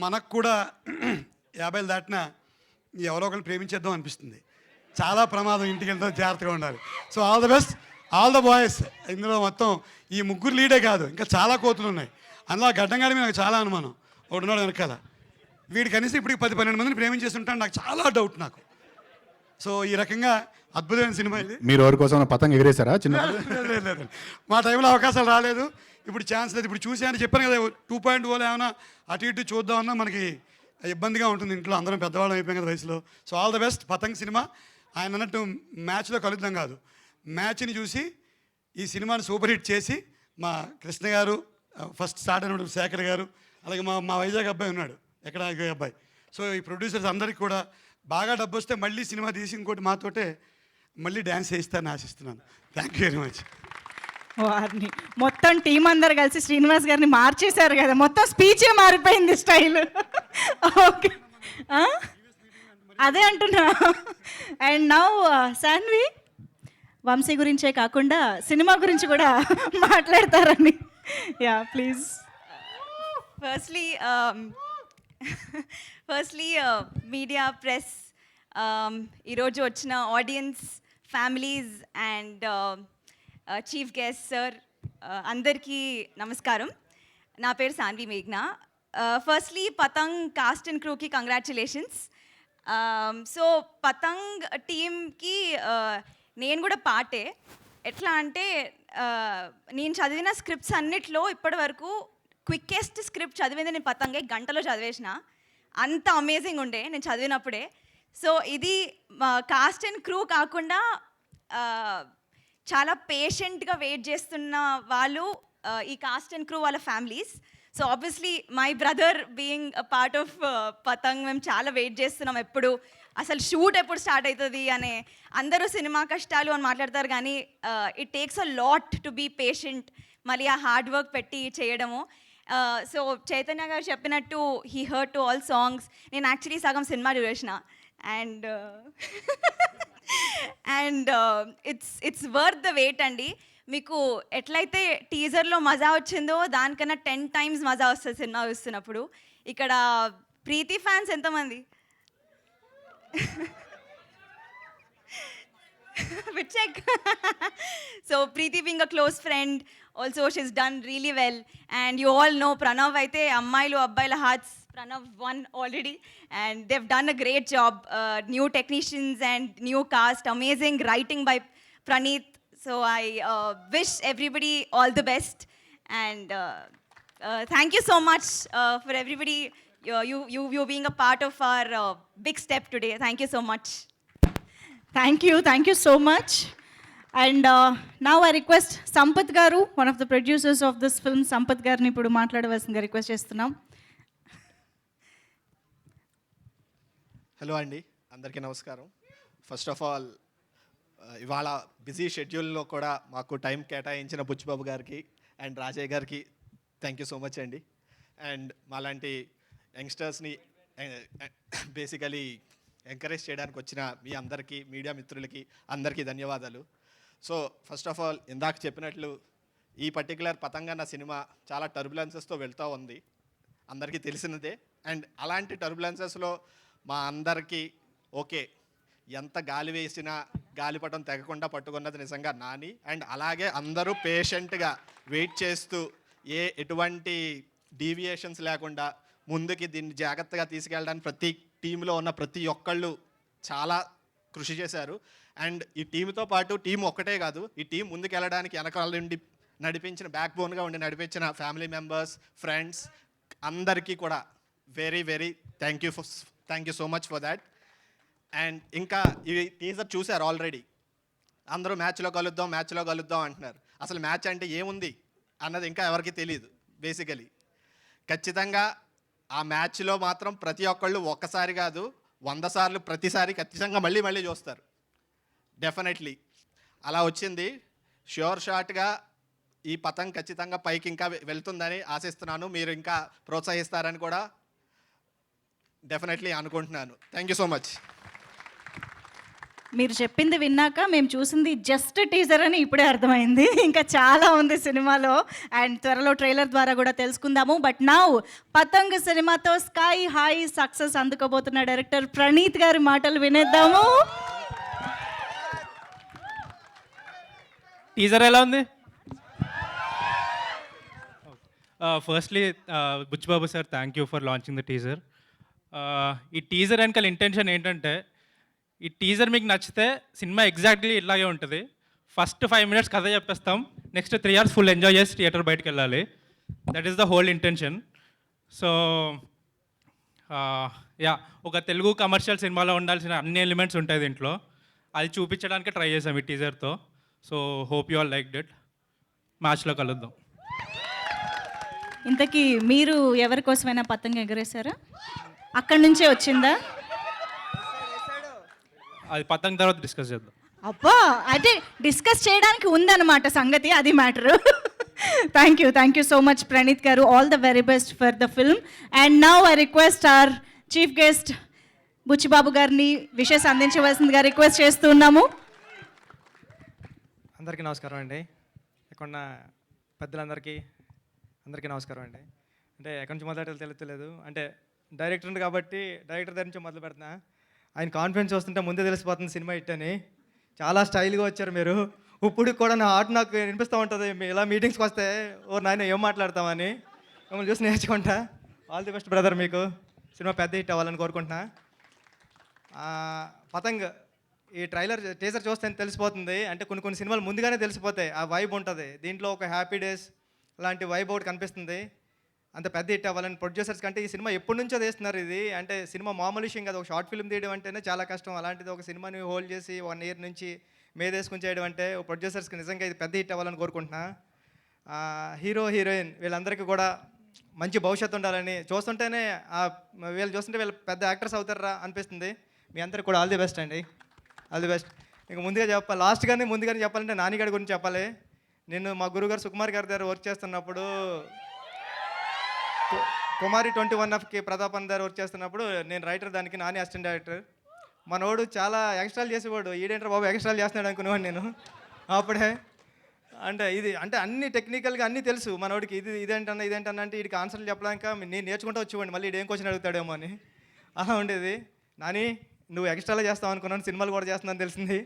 L: మనకు కూడా 50 దాటినా ఎవరో ఒకరిని ప్రేమించేద్దాం అనిపిస్తుంది. చాలా ప్రమాదం. ఇంటికి వెళ్తే జాగ్రత్తగా ఉండాలి. So all the best all the boys. ఇందులో మొత్తం ఈ 3 లీడే కాదు, ఇంకా చాలా కోతులు ఉన్నాయి. అందులో గడ్డంగాడి మీద నాకు చాలా అనుమానం. ఒకటి ఉన్నాడు వెనకాల. వీడు కనీసం ఇప్పటికి 10-12 మందిని ప్రేమించేస్తుంటాను. నాకు చాలా డౌట్ నాకు. సో ఈ రకంగా అద్భుతమైన సినిమా ఇది.
M: మీరు ఎవరి కోసం పతంగ ఎగిరేశారా చిన్న?
L: లేదు, మా టైంలో అవకాశాలు రాలేదు. ఇప్పుడు ఛాన్స్ లేదు. ఇప్పుడు చూసాను చెప్పాను కదా 2.0 ఏమైనా అటు ఇటు చూద్దామన్నా మనకి ఇబ్బందిగా ఉంటుంది. ఇంట్లో అందరం పెద్దవాళ్ళం అయిపోయాం కదా వయసులో. So all the best. Patang సినిమా ఆయన అన్నట్టు మ్యాచ్లో కలుద్దాం కాదు, మ్యాచ్ని చూసి ఈ సినిమాని సూపర్ హిట్ చేసి మా కృష్ణ గారు ఫస్ట్ స్టార్ట్ అయినప్పుడు శేఖర్ గారు, అలాగే మా వైజాగ్ అబ్బాయి ఉన్నాడు ఎక్కడ అబ్బాయి. సో ఈ ప్రొడ్యూసర్స్ అందరికీ కూడా బాగా డబ్బు వస్తే మళ్ళీ సినిమా తీసి ఇంకోటి మాతోటే మళ్ళీ డ్యాన్స్ చేయిస్తానని ఆశిస్తున్నాను. Thank you very much.
A: వారిని మొత్తం టీం అందరు కలిసి శ్రీనివాస్ గారిని మార్చేశారు కదా, మొత్తం స్పీచే మారిపోయింది స్టైల్. ఓకే, అదే అంటున్నా. అండ్ నౌ శాన్వి వంశీ గురించే కాకుండా సినిమా గురించి కూడా మాట్లాడతారని. Yeah please.
N: Firstly media press, ఈరోజు వచ్చిన audience, families and chief guest sir, అందరికీ నమస్కారం. నా పేరు సాన్వి మేఘ్నా. ఫస్ట్లీ పతంగ్ కాస్ట్ అండ్ క్రూకి కంగ్రాచులేషన్స్. సో పతంగ్ టీమ్కి నేను కూడా పార్టే. ఎట్లా అంటే నేను చదివిన స్క్రిప్ట్స్ అన్నిట్లో ఇప్పటి వరకు క్విక్కెస్ట్ స్క్రిప్ట్ చదివింది నేను పతంగే. గంటలో చదివేసిన, అంత అమేజింగ్ ఉండే నేను చదివినప్పుడే. సో ఇది కాస్ట్ అండ్ క్రూ కాకుండా చాలా పేషెంట్గా వెయిట్ చేస్తున్న వాళ్ళు ఈ కాస్ట్ అండ్ క్రూ వాళ్ళ families. So obviously my brother being part of Patang, మేము చాలా వెయిట్ చేస్తున్నాం ఎప్పుడు అసలు షూట్ ఎప్పుడు స్టార్ట్ అవుతుంది అనే. అందరూ సినిమా కష్టాలు అని మాట్లాడతారు కానీ it takes a lot to be patient, మళ్ళీ ఆ హార్డ్ వర్క్ పెట్టి చేయడము. సో చైతన్య గారు చెప్పినట్టు he heard to all songs. నేను యాక్చువల్లీ సగం సినిమా చూసిన and it's worth the wait అండి. మీకు ఎట్లయితే టీజర్లో మజా వచ్చిందో దానికన్నా 10 times మజా వస్తుంది సినిమా చూస్తున్నప్పుడు. ఇక్కడ ప్రీతి ఫ్యాన్స్ ఎంతమంది? check. So Preeti being a close friend, also she's done really well. And you all know Pranav aithe ammayilu abbayila hearts, Pranav won already and they've done a great job. New technicians and new cast, amazing writing by Praneeth. So I wish everybody all the best and thank you so much for everybody, you being a part of our big step today. Thank you so much.
A: Thank you so much. And now I request Sampath Garu, one of the producers of this film, Sampath Garni ఇప్పుడు మాట్లాడవలసిందిగా request చేస్తున్నాం.
O: Hello అండి, అందరికీ నమస్కారం. First of all ఇవాళ busy షెడ్యూల్లో కూడా మాకు టైం కేటాయించిన బుచ్చిబాబు గారికి అండ్ రాజయ్య గారికి థ్యాంక్ యూ సో మచ్ అండి. అండ్ మాలాంటి యంగ్స్టర్స్ని బేసికలీ ఎంకరేజ్ చేయడానికి వచ్చిన మీ అందరికీ, మీడియా మిత్రులకి అందరికీ ధన్యవాదాలు. సో ఫస్ట్ ఆఫ్ ఆల్ ఇందాక చెప్పినట్లు ఈ పర్టికులర్ పతంగన్న సినిమా చాలా టర్బులెన్సెస్తో వెళ్తూ ఉంది. అందరికీ తెలిసినదే. అండ్ అలాంటి టర్బులెన్సెస్లో మా అందరికీ ఓకే, ఎంత గాలి వేసినా గాలిపటం తెగకుండా పట్టుకున్నది నిజంగా నాని. అండ్ అలాగే అందరూ పేషెంట్గా వెయిట్ చేస్తూ ఎటువంటి డీవియేషన్స్ లేకుండా ముందుకి దీన్ని జాగ్రత్తగా తీసుకెళ్ళడానికి ప్రతి టీంలో ఉన్న ప్రతి ఒక్కళ్ళు చాలా కృషి చేశారు. అండ్ ఈ టీంతో పాటు టీం ఒక్కటే కాదు, ఈ టీం ముందుకెళ్ళడానికి వెనకాల నుండి నడిపించిన బ్యాక్ బోన్గా ఉండి నడిపించిన ఫ్యామిలీ మెంబర్స్, ఫ్రెండ్స్ అందరికీ కూడా very very thank you so much for that. And ఇంకా ఈ టీజర్ చూశారు ఆల్రెడీ, అందరూ మ్యాచ్లో కలుద్దాం అంటున్నారు. అసలు మ్యాచ్ అంటే ఏముంది అన్నది ఇంకా ఎవరికి తెలియదు. బేసికలీ ఖచ్చితంగా ఆ మ్యాచ్లో మాత్రం ప్రతి ఒక్కళ్ళు ఒక్కసారి కాదు 100 సార్లు ప్రతిసారి ఖచ్చితంగా మళ్ళీ చూస్తారు. డెఫినెట్లీ అలా వచ్చింది. ష్యూర్ షాట్గా ఈ పతంగ్ ఖచ్చితంగా పైకి ఇంకా వెళ్తుందని ఆశిస్తున్నాను. మీరు ఇంకా ప్రోత్సహిస్తారని కూడా డెఫినెట్లీ అనుకుంటున్నాను. Thank you so much.
A: మీరు చెప్పింది విన్నాక మేము చూసింది జస్ట్ టీజర్ అని ఇప్పుడే అర్థమైంది. ఇంకా చాలా ఉంది సినిమాలో అండ్ త్వరలో ట్రైలర్ ద్వారా కూడా తెలుసుకుందాము. బట్ నౌ పతంగ్ సినిమాతో స్కై హై సక్సెస్ అందుకోబోతున్న డైరెక్టర్ ప్రణీత్ గారి మాటలు వినేద్దాము.
P: టీజర్ ఎలా ఉంది? Firstly Buchi Babu sir, thank you for launching the teaser. ఈ టీజర్ వెనకాల ఇంటెన్షన్ ఏంటంటే, ఈ టీజర్ మీకు నచ్చితే సినిమా ఎగ్జాక్ట్లీ ఇట్లాగే ఉంటుంది. ఫస్ట్ 5 minutes కథ చెప్పేస్తాం, నెక్స్ట్ 3 hours ఫుల్ ఎంజాయ్ చేసి థియేటర్ బయటకు వెళ్ళాలి. That is the whole intention. So ఒక తెలుగు కమర్షియల్ సినిమాలో ఉండాల్సిన అన్ని ఎలిమెంట్స్ ఉంటాయి దీంట్లో. అది చూపించడానికి ట్రై చేసాం ఈ టీజర్తో. So hope you all like it. మ్యాచ్లో కలుద్దాం.
A: ఇంతకీ మీరు ఎవరి కోసమైనా పతంగ ఎగరేశారా? అక్కడి నుంచే వచ్చిందా?
P: అది పతంగ్ తర్వాత డిస్కస్ చేద్దాం.
A: అబ్బా, అదే డిస్కస్ చేయడానికి ఉందన్నమాట సంగతి, అది matter. Thank you so much Praneeth garu. All the very best for the film. And now I request our chief guest Buchi Babu గారిని విషెస్ అందించవలసిందిగా రిక్వెస్ట్ చేస్తున్నాము.
D: అందరికీ నమస్కారం అండి. ఇక్కడ పెద్దలందరికీ నమస్కారం అండి. అంటే ఎక్కడి నుంచి మొదలెట్టాలో తెలుస్తలేదు. అంటే డైరెక్టర్ కాబట్టి డైరెక్టర్ దగ్గర నుంచి మొదలు పెడుతున్నా. ఆయన కాన్ఫిడెన్స్ వస్తుంటే ముందే తెలిసిపోతుంది సినిమా హిట్ అని. చాలా స్టైల్గా వచ్చారు మీరు. ఇప్పుడు కూడా నా ఆర్ట్ నాకు వినిపిస్తూ ఉంటుంది. ఇలా మీటింగ్స్కి వస్తే నాయన ఏం మాట్లాడతామని మిమ్మల్ని చూసి నేర్చుకుంటా. All the best brother. మీకు సినిమా పెద్ద హిట్ అవ్వాలని కోరుకుంటున్నా. పతంగ్ ఈ టీజర్ చూస్తే తెలిసిపోతుంది. అంటే కొన్ని సినిమాలు ముందుగానే తెలిసిపోతాయి, ఆ వైబ్ ఉంటుంది. దీంట్లో ఒక హ్యాపీ డేస్ లాంటి వైబ్ ఒకటి కనిపిస్తుంది. అంత పెద్ద హిట్ అవ్వాలని ప్రొడ్యూసర్స్ కంటే ఈ సినిమా ఎప్పటి నుంచో తీస్తున్నారు. ఇది అంటే సినిమా మామూలు విషయం కాదు. ఒక షార్ట్ ఫిల్మ్ తీయడం అంటేనే చాలా కష్టం. అలాంటిది ఒక సినిమాని హోల్డ్ చేసి 1 year నుంచి మేదేసుకుని చేయడం అంటే ప్రొడ్యూసర్స్కి నిజంగా ఇది పెద్ద హిట్ అవ్వాలని కోరుకుంటున్నా. హీరో హీరోయిన్ వీళ్ళందరికీ కూడా మంచి భవిష్యత్తు ఉండాలని చూస్తుంటేనే వీళ్ళు చూస్తుంటే వీళ్ళు పెద్ద యాక్టర్స్ అవుతారా అనిపిస్తుంది. మీ అందరికి కూడా ఆల్ ది బెస్ట్ అండి. All the best. ఇంకా ముందుగానే చెప్పాలంటే నానిగారి గురించి చెప్పాలి. నేను మా గురుగారు సుకుమార్ గారి దగ్గర వర్క్ చేస్తున్నప్పుడు, కుమారి 21Fకి ప్రతాపన్ దగ్గర వర్క్ చేస్తున్నప్పుడు నేను రైటర్, దానికి నాని అసిస్టెంట్ డైరెక్టర్. మనోడు చాలా ఎక్స్ట్రాలు చేసేవాడు. ఈడేంటర్ బాబు ఎక్స్ట్రాలు చేస్తున్నాడు అనుకునేవాడు నేను అప్పుడే. అంటే అన్ని టెక్నికల్గా అన్నీ తెలుసు మనోడికి. ఇదేంటన్నా అంటే వీడికి ఆన్సర్లు చెప్పడానికి నేను నేర్చుకుంటూ వచ్చేవాడిని. మళ్ళీ ఇదేం క్వశ్చన్ అడుగుతాడేమో అని అలా ఉండేది. నాని నువ్వు ఎక్స్ట్రాలో చేస్తావు అనుకున్నాను, సినిమాలు కూడా చేస్తున్నాను తెలిసింది.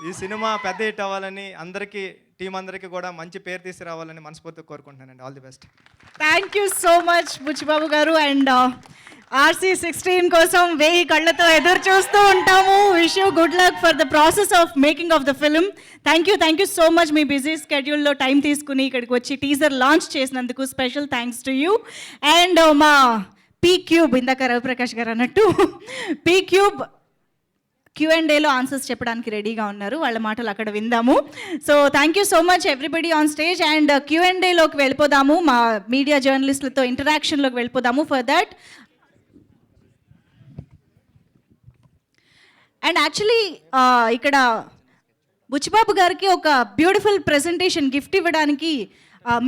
D: ఈ సినిమా పెద్ద హిట్ అవ్వాలని టీం అందరికీ కూడా మంచి పేరు తీసుకురావాలని మనస్ఫూర్తిగా కోరుకుంటున్నానండి. All the best.
A: Thank you so much Buchi Babu garu. And RC16 కోసం 1000 కళ్ళతో ఎదురు చూస్తూ ఉంటాము. Wish you good luck for the process of making of the film. Thank you so much. మీ బిజీ స్కెడ్యూల్లో టైం తీసుకుని ఇక్కడికి వచ్చి టీజర్ లాంచ్ చేసినందుకు special thanks to you. And మా P-Cube, ఇందాక రవిప్రకాష్ గారు అన్నట్టు P-Cube Q&Aలో ఆన్సర్స్ చెప్పడానికి రెడీగా ఉన్నారు. వాళ్ళ మాటలు అక్కడ విందాము. So thank you so much everybody on stage. And Q&Aలోకి వెళ్ళిపోదాము. మా మీడియా జర్నలిస్టులతో ఇంటరాక్షన్లోకి వెళ్ళిపోదాము. ఫర్ దట్ అండ్ యాక్చువల్లీ ఇక్కడ బుచ్చిబాబు గారికి ఒక బ్యూటిఫుల్ ప్రెజెంటేషన్ గిఫ్ట్ ఇవ్వడానికి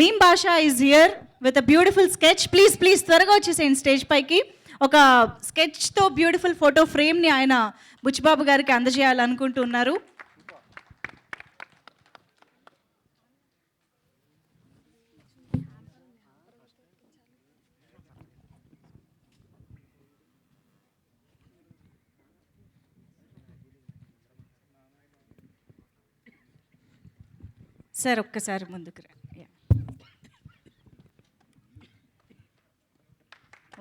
A: మీమ్ భాషా is here with a beautiful sketch. Please త్వరగా వచ్చేసేయండి స్టేజ్ పైకి. ఒక స్కెచ్తో బ్యూటిఫుల్ ఫోటో ఫ్రేమ్ని ఆయన బుచ్చిబాబు గారికి అందజేయాలనుకుంటున్నారు. సార్ ఒక్కసారి ముందుకు రా.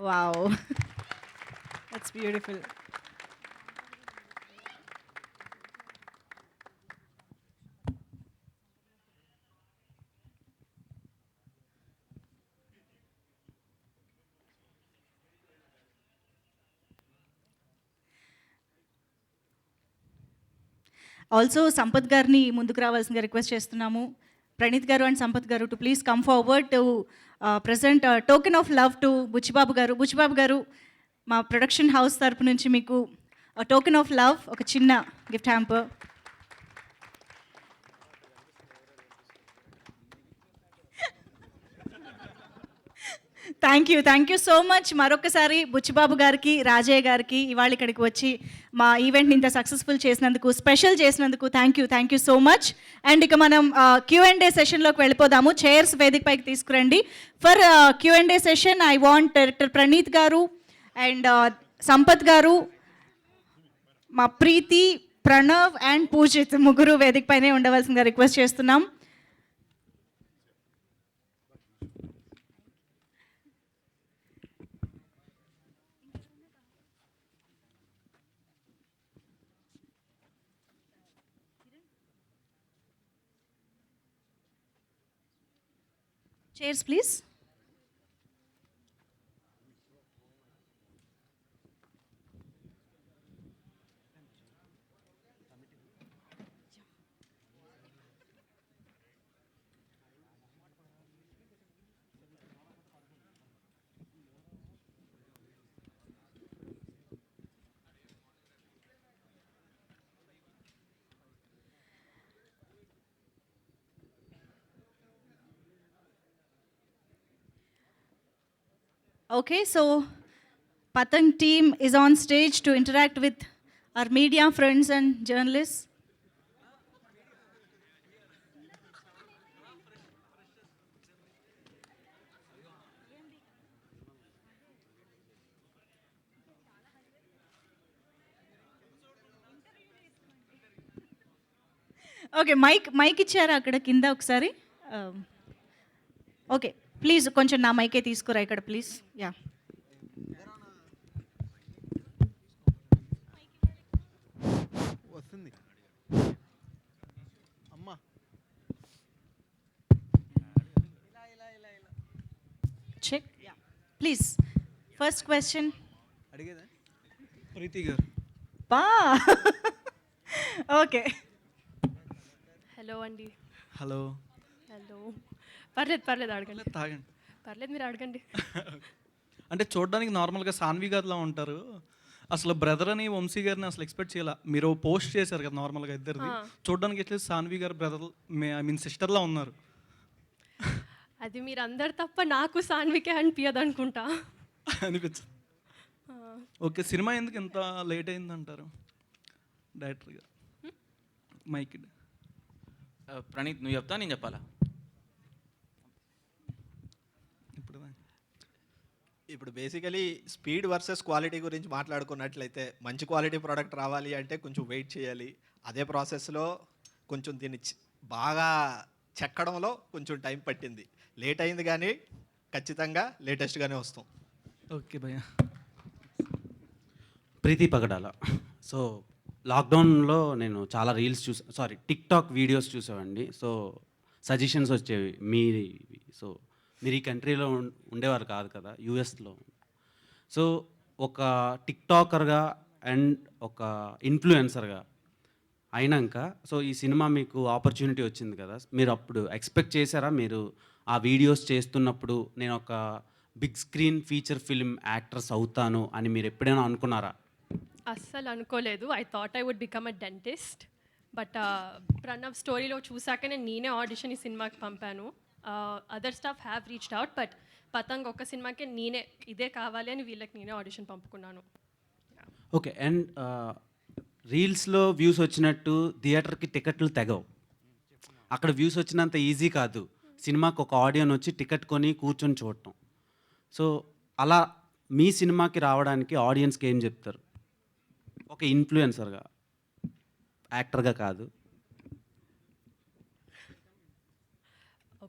A: Wow, that's beautiful. Also Sampath గారిని ముందుకు రావాల్సిందిగా రిక్వెస్ట్ చేస్తున్నాము. ప్రణీత్ గారు అండ్ సంపత్ గారు to please come forward to present token of love to Buchi Babu గారు. బుచ్చిబాబు గారు, మా ప్రొడక్షన్ హౌస్ తరపు నుంచి మీకు టోకెన్ ఆఫ్ లవ్, ఒక చిన్న gift hamper. Thank you so much. మరొకసారి బుచ్చిబాబు గారికి, రాజయ్య గారికి ఇవాళ ఇక్కడికి వచ్చి మా ఈవెంట్ని ఇంత సక్సెస్ఫుల్ చేసినందుకు, స్పెషల్ చేసినందుకు thank you so much. And ఇక మనం Q&A సెషన్లోకి వెళ్ళిపోదాము. చైర్స్ వేదిక పైకి తీసుకురండి. For Q&A session I want director Praneeth గారు అండ్ సంపత్ గారు, మా ప్రీతి, ప్రణవ్ అండ్ పూజిత్ ముగ్గురు వేదిక పైనే ఉండవలసిందిగా రిక్వెస్ట్ చేస్తున్నాం. Chairs, please. Okay, so Patang team is on stage to interact with our media friends and journalists. Okay, mic ఇచ్చారా అక్కడ కింద ఒకసారి? ఓకే, ప్లీజ్ కొంచెం నా మైకే తీసుకురా ఇక్కడ ప్లీజ్. యా,
O: వస్తుంది అమ్మా.
A: Check. Yeah, please. First question
O: అడిగేదా ప్రీతి గారు?
A: పా. ఓకే.
Q: హలో అండి.
O: హలో.
Q: హలో. పర్లేదు అడగండి.
O: తాగండి.
Q: పర్లేదు, మీరు అడగండి.
O: అంటే చూడడానికి నార్మల్గా సాన్వి గారిలా ఉంటారు. అసలు బ్రదర్ అని వంశీ గారిని అసలు ఎక్స్పెక్ట్ చేయాల. మీరు పోస్ట్ చేశారు కదా నార్మల్గా ఇద్దరిది, చూడడానికి ఎట్లా సాన్వి గారు బ్రదర్ ఐ మీన్ సిస్టర్లా ఉన్నారు.
Q: అది మీరు అందరు తప్ప నాకు సాన్వికే అనిపించదు అనుకుంటా.
O: అనిపించదు. ఓకే, సినిమా ఎందుకు ఇంత లేట్ అయిందంటారు డైరెక్టర్ గారు? మైక్
R: ప్రణీత్, నువ్వు చెప్తా నేను చెప్పాలా?
O: ఇప్పుడు బేసికలీ స్పీడ్ వర్సెస్ క్వాలిటీ గురించి మాట్లాడుకున్నట్లయితే, మంచి క్వాలిటీ ప్రోడక్ట్ రావాలి అంటే కొంచెం వెయిట్ చేయాలి. అదే ప్రాసెస్లో కొంచెం దీన్ని బాగా చెక్కడంలో కొంచెం టైం పట్టింది. లేట్ అయింది కానీ ఖచ్చితంగా లేటెస్ట్గానే వస్తాం. ఓకే భయ్య.
R: ప్రీతి పగడాల. సో లాక్డౌన్లో నేను చాలా రీల్స్ టిక్టాక్ వీడియోస్ చూసామండి. సో సజెషన్స్ వచ్చేవి మీది. సో మీరు ఈ కంట్రీలో ఉండేవారు కాదు కదా, యూఎస్లో. సో ఒక టిక్టాకర్గా అండ్ ఒక ఇన్ఫ్లుయెన్సర్గా అయినాక సో ఈ సినిమా మీకు ఆపర్చునిటీ వచ్చింది కదా, మీరు అప్పుడు ఎక్స్పెక్ట్ చేశారా? మీరు ఆ వీడియోస్ చేస్తున్నప్పుడు నేను ఒక big screen feature film actress అవుతాను అని మీరు ఎప్పుడైనా అనుకున్నారా?
Q: అస్సలు అనుకోలేదు. I thought I would become a dentist. But Pranav స్టోరీలో చూసాక నేనే ఆడిషన్ ఈ సినిమాకి పంపాను. Other staff have reached out, but Patang ఒక సినిమాకి నేనే ఇదే కావాలి అని వీళ్ళకి నేనే ఆడిషన్ పంపుకున్నాను.
R: ఓకే, అండ్ రీల్స్లో వ్యూస్ వచ్చినట్టు థియేటర్కి టికెట్లు తెగవు. అక్కడ వ్యూస్ వచ్చినంత ఈజీ కాదు సినిమాకి ఒక ఆడియన్ వచ్చి టికెట్ కొని కూర్చొని చూడటం. సో అలా మీ సినిమాకి రావడానికి ఆడియన్స్కి ఏం చెప్తారు? ఒక ఇన్ఫ్లుయెన్సర్గా, యాక్టర్గా కాదు.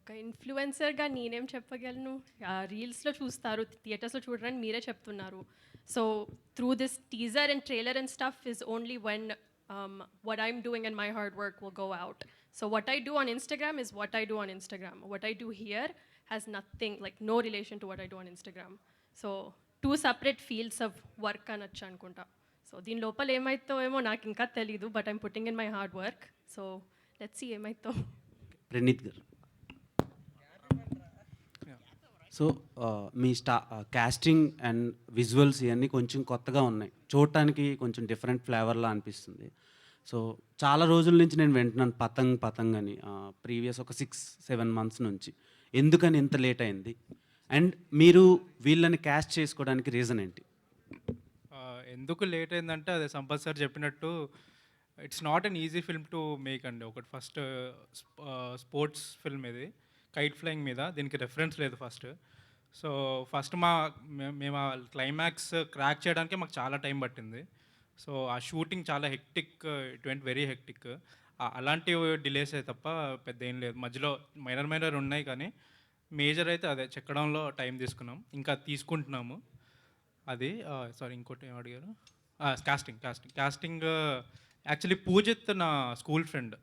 Q: ఒక ఇన్ఫ్లుయెన్సర్గా నేనేం చెప్పగలను, రీల్స్లో చూస్తారు, థియేటర్స్లో చూడరని మీరే చెప్తున్నారు. So through this teaser and trailer and stuff is only when what I'm doing and my hard work will go out. So what I do on Instagram is what I do on Instagram. What I do here has nothing, like no relation to what I do on Instagram. So two separate fields of work అనొచ్చు అనుకుంటా. So దీని లోపల ఏమైతో ఏమో నాకు ఇంకా తెలీదు, but I'm putting in my hard work. So let's see ఏమైతో.
R: Praneeth garu, so మీ కాస్టింగ్ అండ్ విజువల్స్ ఇవన్నీ కొంచెం కొత్తగా ఉన్నాయి, చూడటానికి కొంచెం డిఫరెంట్ ఫ్లేవర్లా అనిపిస్తుంది. సో చాలా రోజుల నుంచి నేను వింటున్నాను పతంగ్ పతంగ్ అని, ప్రీవియస్ ఒక 6-7 months నుంచి. ఎందుకని ఇంత లేట్ అయింది, అండ్ మీరు వీళ్ళని క్యాస్ట్ చేసుకోవడానికి రీజన్ ఏంటి?
P: ఎందుకు లేట్ అయిందంటే అదే సంపత్ సార్ చెప్పినట్టు it's not an easy film to make అండి. ఒకటి ఫస్ట్ స్పోర్ట్స్ ఫిల్మ్ ఇది, కైట్ ఫ్లయింగ్ మీద, దీనికి రెఫరెన్స్ లేదు ఫస్ట్. సో ఫస్ట్ మేము ఆ క్లైమాక్స్ క్రాక్ చేయడానికి మాకు చాలా టైం పట్టింది. సో ఆ షూటింగ్ చాలా hectic, it went very hectic. అలాంటి డిలేస్ అయితే తప్ప పెద్ద ఏం లేదు, మధ్యలో మైనర్ ఉన్నాయి, కానీ మేజర్ అయితే అదే చెక్కడంలో టైం తీసుకున్నాం, ఇంకా తీసుకుంటున్నాము. అది సారీ ఇంకోటి ఏం అడిగారు, కాస్టింగ్ యాక్చువల్లీ పూజిత్ నా స్కూల్ ఫ్రెండ్.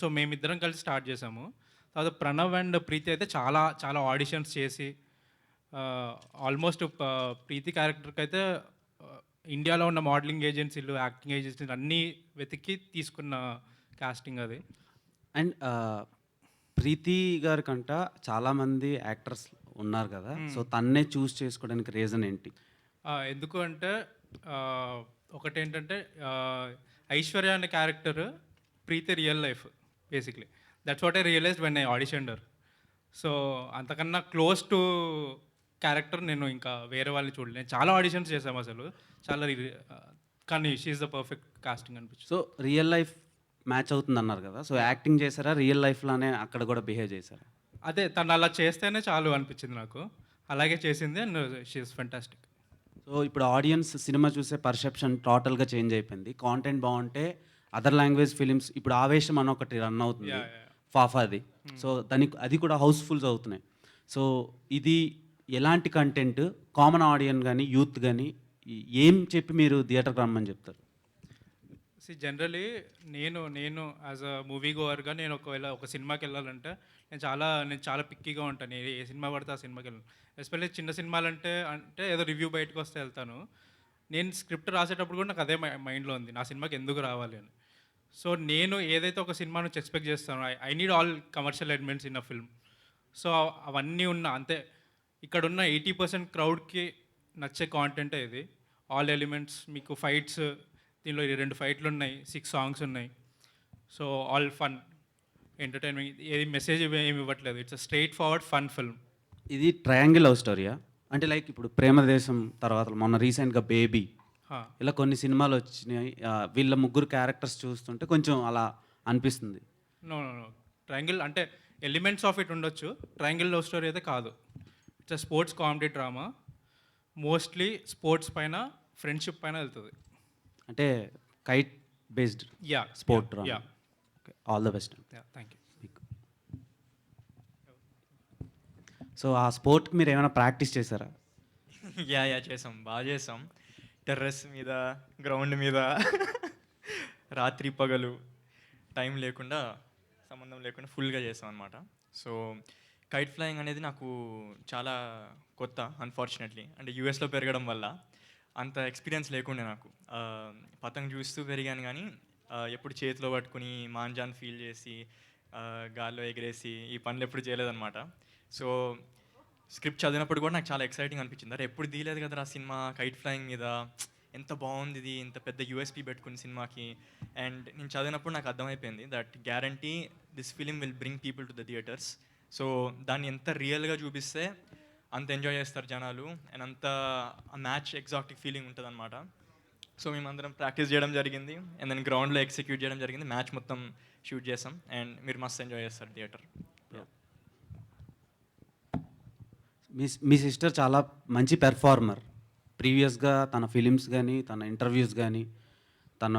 P: సో మేమిద్దరం కలిసి స్టార్ట్ చేసాము. తర్వాత ప్రణవ్ అండ్ ప్రీతి అయితే చాలా చాలా ఆడిషన్స్ చేసి ఆల్మోస్ట్ ప్రీతి క్యారెక్టర్కి అయితే ఇండియాలో ఉన్న మోడలింగ్ ఏజెన్సీలు, యాక్టింగ్ ఏజెన్సీలు అన్నీ వెతికి తీసుకున్న కాస్టింగ్ అది.
R: అండ్ ప్రీతి గారి కంట చాలామంది యాక్టర్స్ ఉన్నారు కదా, సో తన్నే చూస్ చేసుకోవడానికి రీజన్ ఏంటి?
P: ఎందుకు అంటే ఒకటేంటంటే ఐశ్వర్య అనే character Preethi real life basically. That's what I realized when I auditioned her. So అంతకన్నా క్లోజ్ టు క్యారెక్టర్ నేను ఇంకా వేరే వాళ్ళని చూడలేదు. నేను చాలా ఆడిషన్స్ చేశాము అసలు, చాలా కానీ షీఈస్ ద పర్ఫెక్ట్ కాస్టింగ్ అనిపించింది.
R: సో రియల్ లైఫ్ మ్యాచ్ అవుతుంది అన్నారు కదా, సో యాక్టింగ్ చేశారా, రియల్ లైఫ్లోనే అక్కడ కూడా బిహేవ్ చేశారా?
P: అదే తను అలా చేస్తేనే చాలు అనిపించింది నాకు, అలాగే చేసింది. And she's fantastic.
R: సో ఇప్పుడు ఆడియన్స్ సినిమా చూసే పర్సెప్షన్ టోటల్గా చేంజ్ అయిపోయింది. కాంటెంట్ బాగుంటే అదర్ లాంగ్వేజ్ ఫిలిమ్స్, ఇప్పుడు ఆవేశం అని ఒకటి రన్ అవుతుంది, ఫాఫాది. సో దానికి అది కూడా హౌస్ఫుల్స్ అవుతున్నాయి. సో ఇది ఎలాంటి కంటెంట్ కామన్ ఆడియన్స్ కానీ యూత్ కానీ ఏం చెప్పి మీరు థియేటర్కి రమ్మని చెప్తారు?
P: జనరలీ నేను యాజ్ అ మూవీ గోవర్గా నేను ఒకవేళ ఒక సినిమాకి వెళ్ళాలంటే నేను చాలా పిక్కీగా ఉంటాను. ఏ సినిమా పడితే ఆ సినిమాకి వెళ్ళాను. ఎస్పెషల్లీ చిన్న సినిమాలు అంటే ఏదో రివ్యూ బయటకు వస్తే వెళ్తాను. నేను స్క్రిప్ట్ రాసేటప్పుడు కూడా నాకు అదే మైండ్లో ఉంది, నా సినిమాకి ఎందుకు రావాలి అని. సో నేను ఏదైతే ఒక సినిమా నుంచి ఎక్స్పెక్ట్ చేస్తానో, I need all commercial elements in a film. So అవన్నీ అంతే ఇక్కడున్న 80% క్రౌడ్కి నచ్చే కాంటెంటే ఇది. ఆల్ ఎలిమెంట్స్, మీకు ఫైట్స్, దీనిలో 2 ఫైట్లు ఉన్నాయి, 6 songs ఉన్నాయి. సో ఆల్ ఫన్ ఎంటర్టైన్మెంట్, ఏది మెసేజ్ ఏమి ఇవ్వట్లేదు. It's a straight forward fun film.
R: ఇది ట్రయాంగిల్ లవ్ స్టోరీయా? అంటే లైక్ ఇప్పుడు ప్రేమదేశం తర్వాత మొన్న రీసెంట్గా బేబీ, ఇలా కొన్ని సినిమాలు వచ్చినాయి, వీళ్ళ ముగ్గురు క్యారెక్టర్స్ చూస్తుంటే కొంచెం అలా అనిపిస్తుంది.
P: నో ట్రయాంగిల్ అంటే ఎలిమెంట్స్ ఆఫ్ ఇట్ ఉండొచ్చు, ట్రయాంగిల్ లవ్ స్టోరీ అయితే కాదు. It's a sports comedy drama, mostly sports పైన, ఫ్రెండ్షిప్ పైన వెళ్తుంది.
R: అంటే kite based sport drama. All the best.
P: Thank you.
R: So ఆ స్పోర్ట్కి మీరు ఏమైనా ప్రాక్టీస్ చేశారా?
S: యా చేసాం, బాగా చేసాం. టెర్రస్ మీద, గ్రౌండ్ మీద, రాత్రి పగలు టైం లేకుండా, సంబంధం లేకుండా ఫుల్గా చేసాం అనమాట. సో కైట్ ఫ్లయింగ్ అనేది నాకు చాలా కొత్త, అన్ఫార్చునేట్లీ. అంటే యూఎస్లో పెరగడం వల్ల అంత ఎక్స్పీరియన్స్ లేకుండే నాకు. పతంగ్ చూస్తూ పెరిగాను కానీ ఎప్పుడు చేతిలో పట్టుకుని మాంజాన్ ఫీల్ చేసి గాల్లో ఎగిరేసి ఈ పనులు ఎప్పుడు చేయలేదన్నమాట. సో స్క్రిప్ట్ చదివినప్పుడు కూడా నాకు చాలా ఎక్సైటింగ్ అనిపించింది. అరే ఎప్పుడు తీయలేదు కదా ఆ సినిమా కైట్ ఫ్లయింగ్ మీద, ఎంత బాగుంది ఇది, ఇంత పెద్ద యూఎస్పీ పెట్టుకుని సినిమాకి. అండ్ నేను చదివినప్పుడు నాకు అర్థమైపోయింది that guarantee this film will bring people to the theatres. So దాన్ని ఎంత రియల్గా చూపిస్తే అంత ఎంజాయ్ చేస్తారు జనాలు, అండ్ అంత మ్యాచ్ ఎగ్జాక్ట్ ఫీలింగ్ ఉంటుంది అనమాట. సో మేమందరం ప్రాక్టీస్ చేయడం జరిగింది, అండ్ దెన్ గ్రౌండ్లో ఎగ్జిక్యూట్ చేయడం జరిగింది. మ్యాచ్ మొత్తం షూట్ చేసాం, అండ్ మీరు మస్త్ ఎంజాయ్ చేస్తారు థియేటర్.
R: మీ సిస్టర్ చాలా మంచి పెర్ఫార్మర్. ప్రీవియస్గా తన ఫిలిమ్స్ కానీ, తన ఇంటర్వ్యూస్ కానీ, తన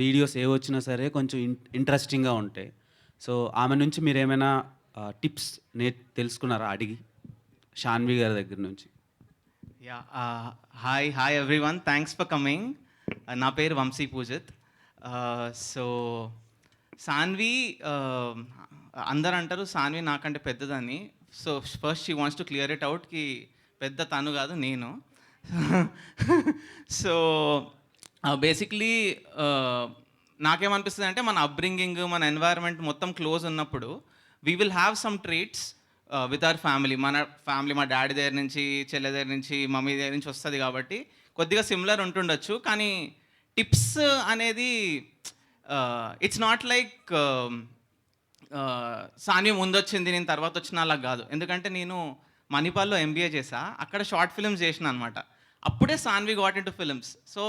R: వీడియోస్ ఏ వచ్చినా సరే కొంచెం ఇంట్రెస్టింగ్గా ఉంటాయి. సో ఆమె నుంచి మీరు ఏమైనా టిప్స్ తెలుసుకున్నారా అడిగి షాన్వి గారి దగ్గర నుంచి?
T: Yeah hi everyone, thanks for coming. నా పేరు వంశీ పూజిత్. సో సాన్వి, అందరు అంటారు సాన్వి నాకంటే పెద్దదని. So first she wants to clear it out కి పెద్ద తను కాదు, నేను. సో బేసిక్లీ నాకేమనిపిస్తుంది అంటే మన అప్బ్రింగింగ్, మన ఎన్వైరన్మెంట్ మొత్తం క్లోజ్ ఉన్నప్పుడు we will have some treats with our family. మన ఫ్యామిలీ, మా డాడీ దగ్గర నుంచి, చెల్లె దగ్గర నుంచి, మమ్మీ దగ్గర నుంచి వస్తుంది కాబట్టి కొద్దిగా సిమిలర్ ఉంటుండొచ్చు. కానీ టిప్స్ అనేది ఇట్స్ నాట్ లైక్ సాన్వి ముందు వచ్చింది నేను తర్వాత వచ్చిన అలా కాదు. ఎందుకంటే నేను మణిపాల్లో ఎంబీఏ చేసా, అక్కడ షార్ట్ ఫిల్మ్స్ చేసిన అనమాట. అప్పుడే Sanvi got into films. So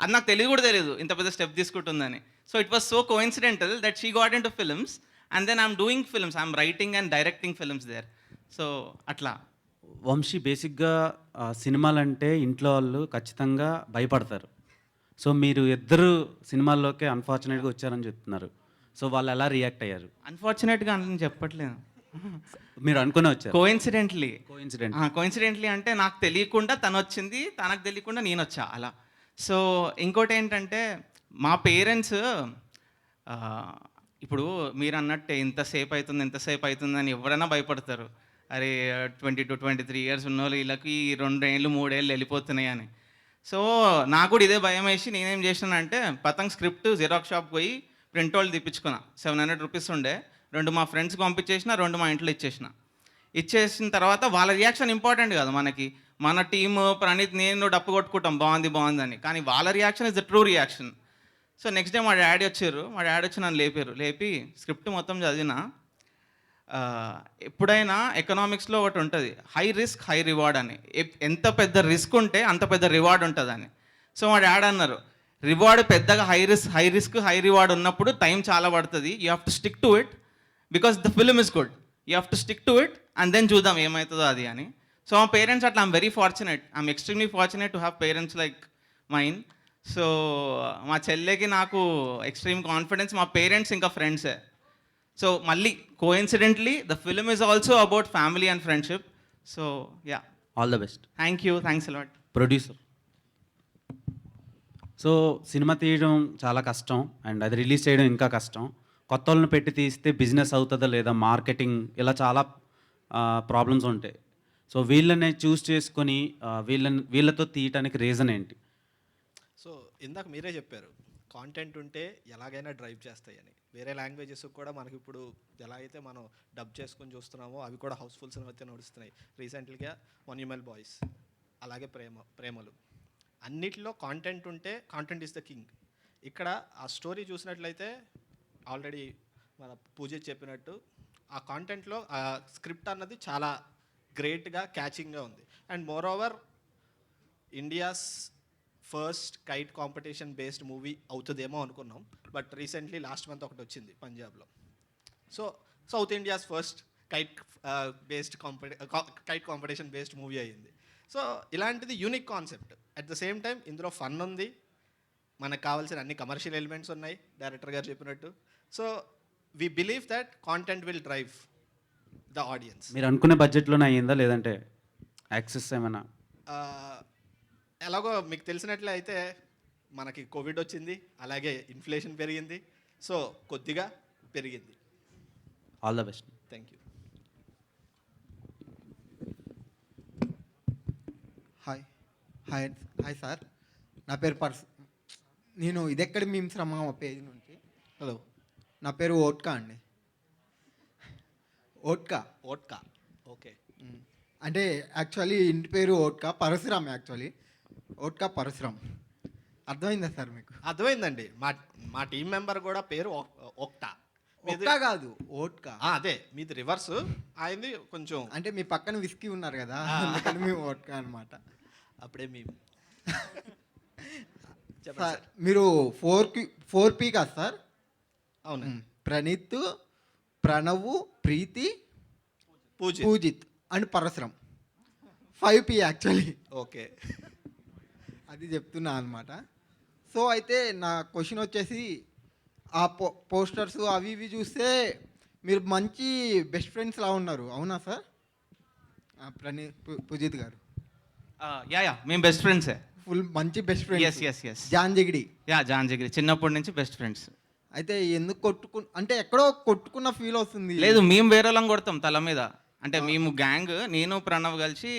T: అది నాకు తెలియదు కూడా తెలియదు ఇంత పెద్ద స్టెప్ తీసుకుంటుందని. So it was so coincidental that she got into films and then I'm doing films, I'm writing and directing films there. So అట్లా.
R: వంశీ, బేసిక్గా సినిమాలంటే ఇంట్లో వాళ్ళు ఖచ్చితంగా భయపడతారు. సో మీరు ఇద్దరు సినిమాల్లోకే అన్ఫార్చునేట్గా వచ్చారని చెప్తున్నారు. సో వాళ్ళు ఎలా రియాక్ట్ అయ్యారు?
T: అన్ఫార్చునేట్గా అని చెప్పట్లేదు,
R: మీరు అనుకునే వచ్చారు.
T: కోయిన్సిడెంట్లీ అంటే నాకు తెలియకుండా తను వచ్చింది, తనకు తెలియకుండా నేను వచ్చా అలా. సో ఇంకోటి ఏంటంటే మా పేరెంట్స్ ఇప్పుడు మీరు అన్నట్టే ఇంతసేపు అవుతుంది అని ఎవరైనా భయపడతారు. అరే 20 to 23 years ఉన్న వాళ్ళు వీళ్ళకి 2 ఏళ్ళు 3 ఏళ్ళు వెళ్ళిపోతున్నాయి అని. సో నాకు కూడా ఇదే భయం వేసి నేనేం చేసినానంటే పతంగ్ స్క్రిప్ట్ జిరాక్స్ షాప్ పోయి ప్రింట్ వాళ్ళు తెప్పించుకున్నా. 700 రూపీస్ ఉండే, 2 మా ఫ్రెండ్స్కి పంపించేసిన, 2 మా ఇంట్లో ఇచ్చేసిన తర్వాత వాళ్ళ రియాక్షన్ ఇంపార్టెంట్ కదా మనకి. మన టీము ప్రణీత్ నేను డప్పు కొట్టుకుంటాం బాగుంది అని, కానీ వాళ్ళ reaction is the true reaction. So next day మా డాడీ వచ్చి నన్ను లేపి స్క్రిప్ట్ మొత్తం చదివిన. ఎప్పుడైనా ఎకనామిక్స్లో ఒకటి ఉంటుంది, హై రిస్క్ హై రివార్డ్ అని. ఎంత పెద్ద రిస్క్ ఉంటే అంత పెద్ద రివార్డ్ ఉంటుందని. సో మా డాడీ అన్నారు, రివార్డ్ పెద్దగా హై రిస్క్ హై రివార్డ్ ఉన్నప్పుడు టైం చాలా పడుతుంది, you have to stick to it because the film is good, you have to stick to it and then చూద్దాం ఏమవుతుందో అది అని. సో మా పేరెంట్స్ అట్లా, ఐఎమ్ వెరీ ఫార్చునేట్, ఐఎమ్ ఎక్స్ట్రీమ్లీ fortunate to have parents like mine. So మా చెల్లెకి నాకు ఎక్స్ట్రీమ్ కాన్ఫిడెన్స్, మా పేరెంట్స్ ఇంకా ఫ్రెండ్సే. సో మళ్ళీ coincidentally the film is also about family and friendship. So yeah,
R: all the best.
T: Thanks a lot.
R: Producer, so cinema తీయడం చాలా కష్టం అండ్ అది రిలీజ్ చేయడం ఇంకా కష్టం. కొత్త వాళ్ళని పెట్టి తీస్తే బిజినెస్ అవుతుందా లేదా, మార్కెటింగ్, ఇలా చాలా ప్రాబ్లమ్స్ ఉంటాయి. సో వీళ్ళని చూస్ చేసుకొని వీళ్ళతో తీయటానికి రీజన్ ఏంటి?
O: సో ఇందాక మీరే చెప్పారు కాంటెంట్ ఉంటే ఎలాగైనా డ్రైవ్ చేస్తాయని. వేరే లాంగ్వేజెస్ కూడా మనకి ఇప్పుడు ఎలా అయితే మనం డబ్ చేసుకొని చూస్తున్నామో అవి కూడా హౌస్ఫుల్స్ అయితే నడుస్తున్నాయి. రీసెంట్లీగా మొన్యుమల్ బాయ్స్, అలాగే ప్రేమలు, అన్నిటిలో కాంటెంట్ ఉంటే కాంటెంట్ ఈస్ ద కింగ్. ఇక్కడ ఆ స్టోరీ చూసినట్లయితే ఆల్రెడీ మన పూజ చెప్పినట్టు ఆ కాంటెంట్లో ఆ స్క్రిప్ట్ అన్నది చాలా గ్రేట్గా క్యాచింగ్గా ఉంది. And more over India's first kite competition based movie అవుతుందేమో అనుకున్నాం, బట్ రీసెంట్లీ లాస్ట్ మంత్ ఒకటి వచ్చింది పంజాబ్లో. So south India's first kite competition based movie అయ్యింది. సో ఇలాంటిది unique concept. At the same time ఇందులో ఫన్ ఉంది, మనకు కావాల్సిన అన్ని కమర్షియల్ ఎలిమెంట్స్ ఉన్నాయి డైరెక్టర్ గారు చెప్పినట్టు. So we believe that content will drive the audience.
R: మీరు అనుకునే బడ్జెట్లోనే అయ్యిందా లేదంటే యాక్సెస్ ఏమైనా?
O: ఎలాగో మీకు తెలిసినట్లే అయితే మనకి కోవిడ్ వచ్చింది, అలాగే ఇన్ఫ్లేషన్ పెరిగింది, సో కొద్దిగా పెరిగింది.
R: All the best.
O: Thank you.
U: Hi sir, నా పేరు నేను ఇదెక్కడ మీమ్స్ రమ్మా మా పేజ్ నుంచి. హలో, నా పేరు ఓట్కా అండి. Vodka
O: okay.
U: అంటే యాక్చువల్లీ ఇంటి పేరు ఓట్కా పరశురామ్, యాక్చువల్లీ ఓట్కా పరశురామ్. అర్థమైందా సార్ మీకు?
O: అర్థమైందండి. మా టీం మెంబర్ కూడా పేరు ఓక్టా.
U: ఓట్కా కాదు, ఓట్కా.
O: అదే మీది రివర్స్, ఆయనది కొంచెం.
U: అంటే మీ పక్కన విస్కీ ఉన్నారు కదా, అందుకని మేము ఓట్కా అనమాట.
O: అప్పుడే మేము
U: సార్ మీరు 4P కాదు సార్?
O: అవును.
U: Praneeth, Pranav, Preethi, Poojith and Parashuram 5P actually.
O: Okay,
U: అది చెప్తున్నా అనమాట. సో అయితే నా క్వశ్చన్ వచ్చేసి, ఆ పోస్టర్స్ అవి ఇవి చూస్తే మీరు మంచి బెస్ట్ ఫ్రెండ్స్లా ఉన్నారు, అవునా సార్? పుజిత్ గారు
T: యా మేము బెస్ట్ ఫ్రెండ్సే.
U: ఫుల్ మంచి బెస్ట్ ఫ్రెండ్స్.
T: ఎస్
U: జాన్ జిగిడి.
T: యా జాన్ జిగిరి చిన్నప్పటి నుంచి బెస్ట్ ఫ్రెండ్స్.
U: అయితే ఎందుకు అంటే ఎక్కడో కొట్టుకున్న ఫీల్ వస్తుంది.
T: లేదు మేము వేరేలం కొడతాం తల మీద. అంటే మేము గ్యాంగ్, నేను ప్రణవ్ కలిసి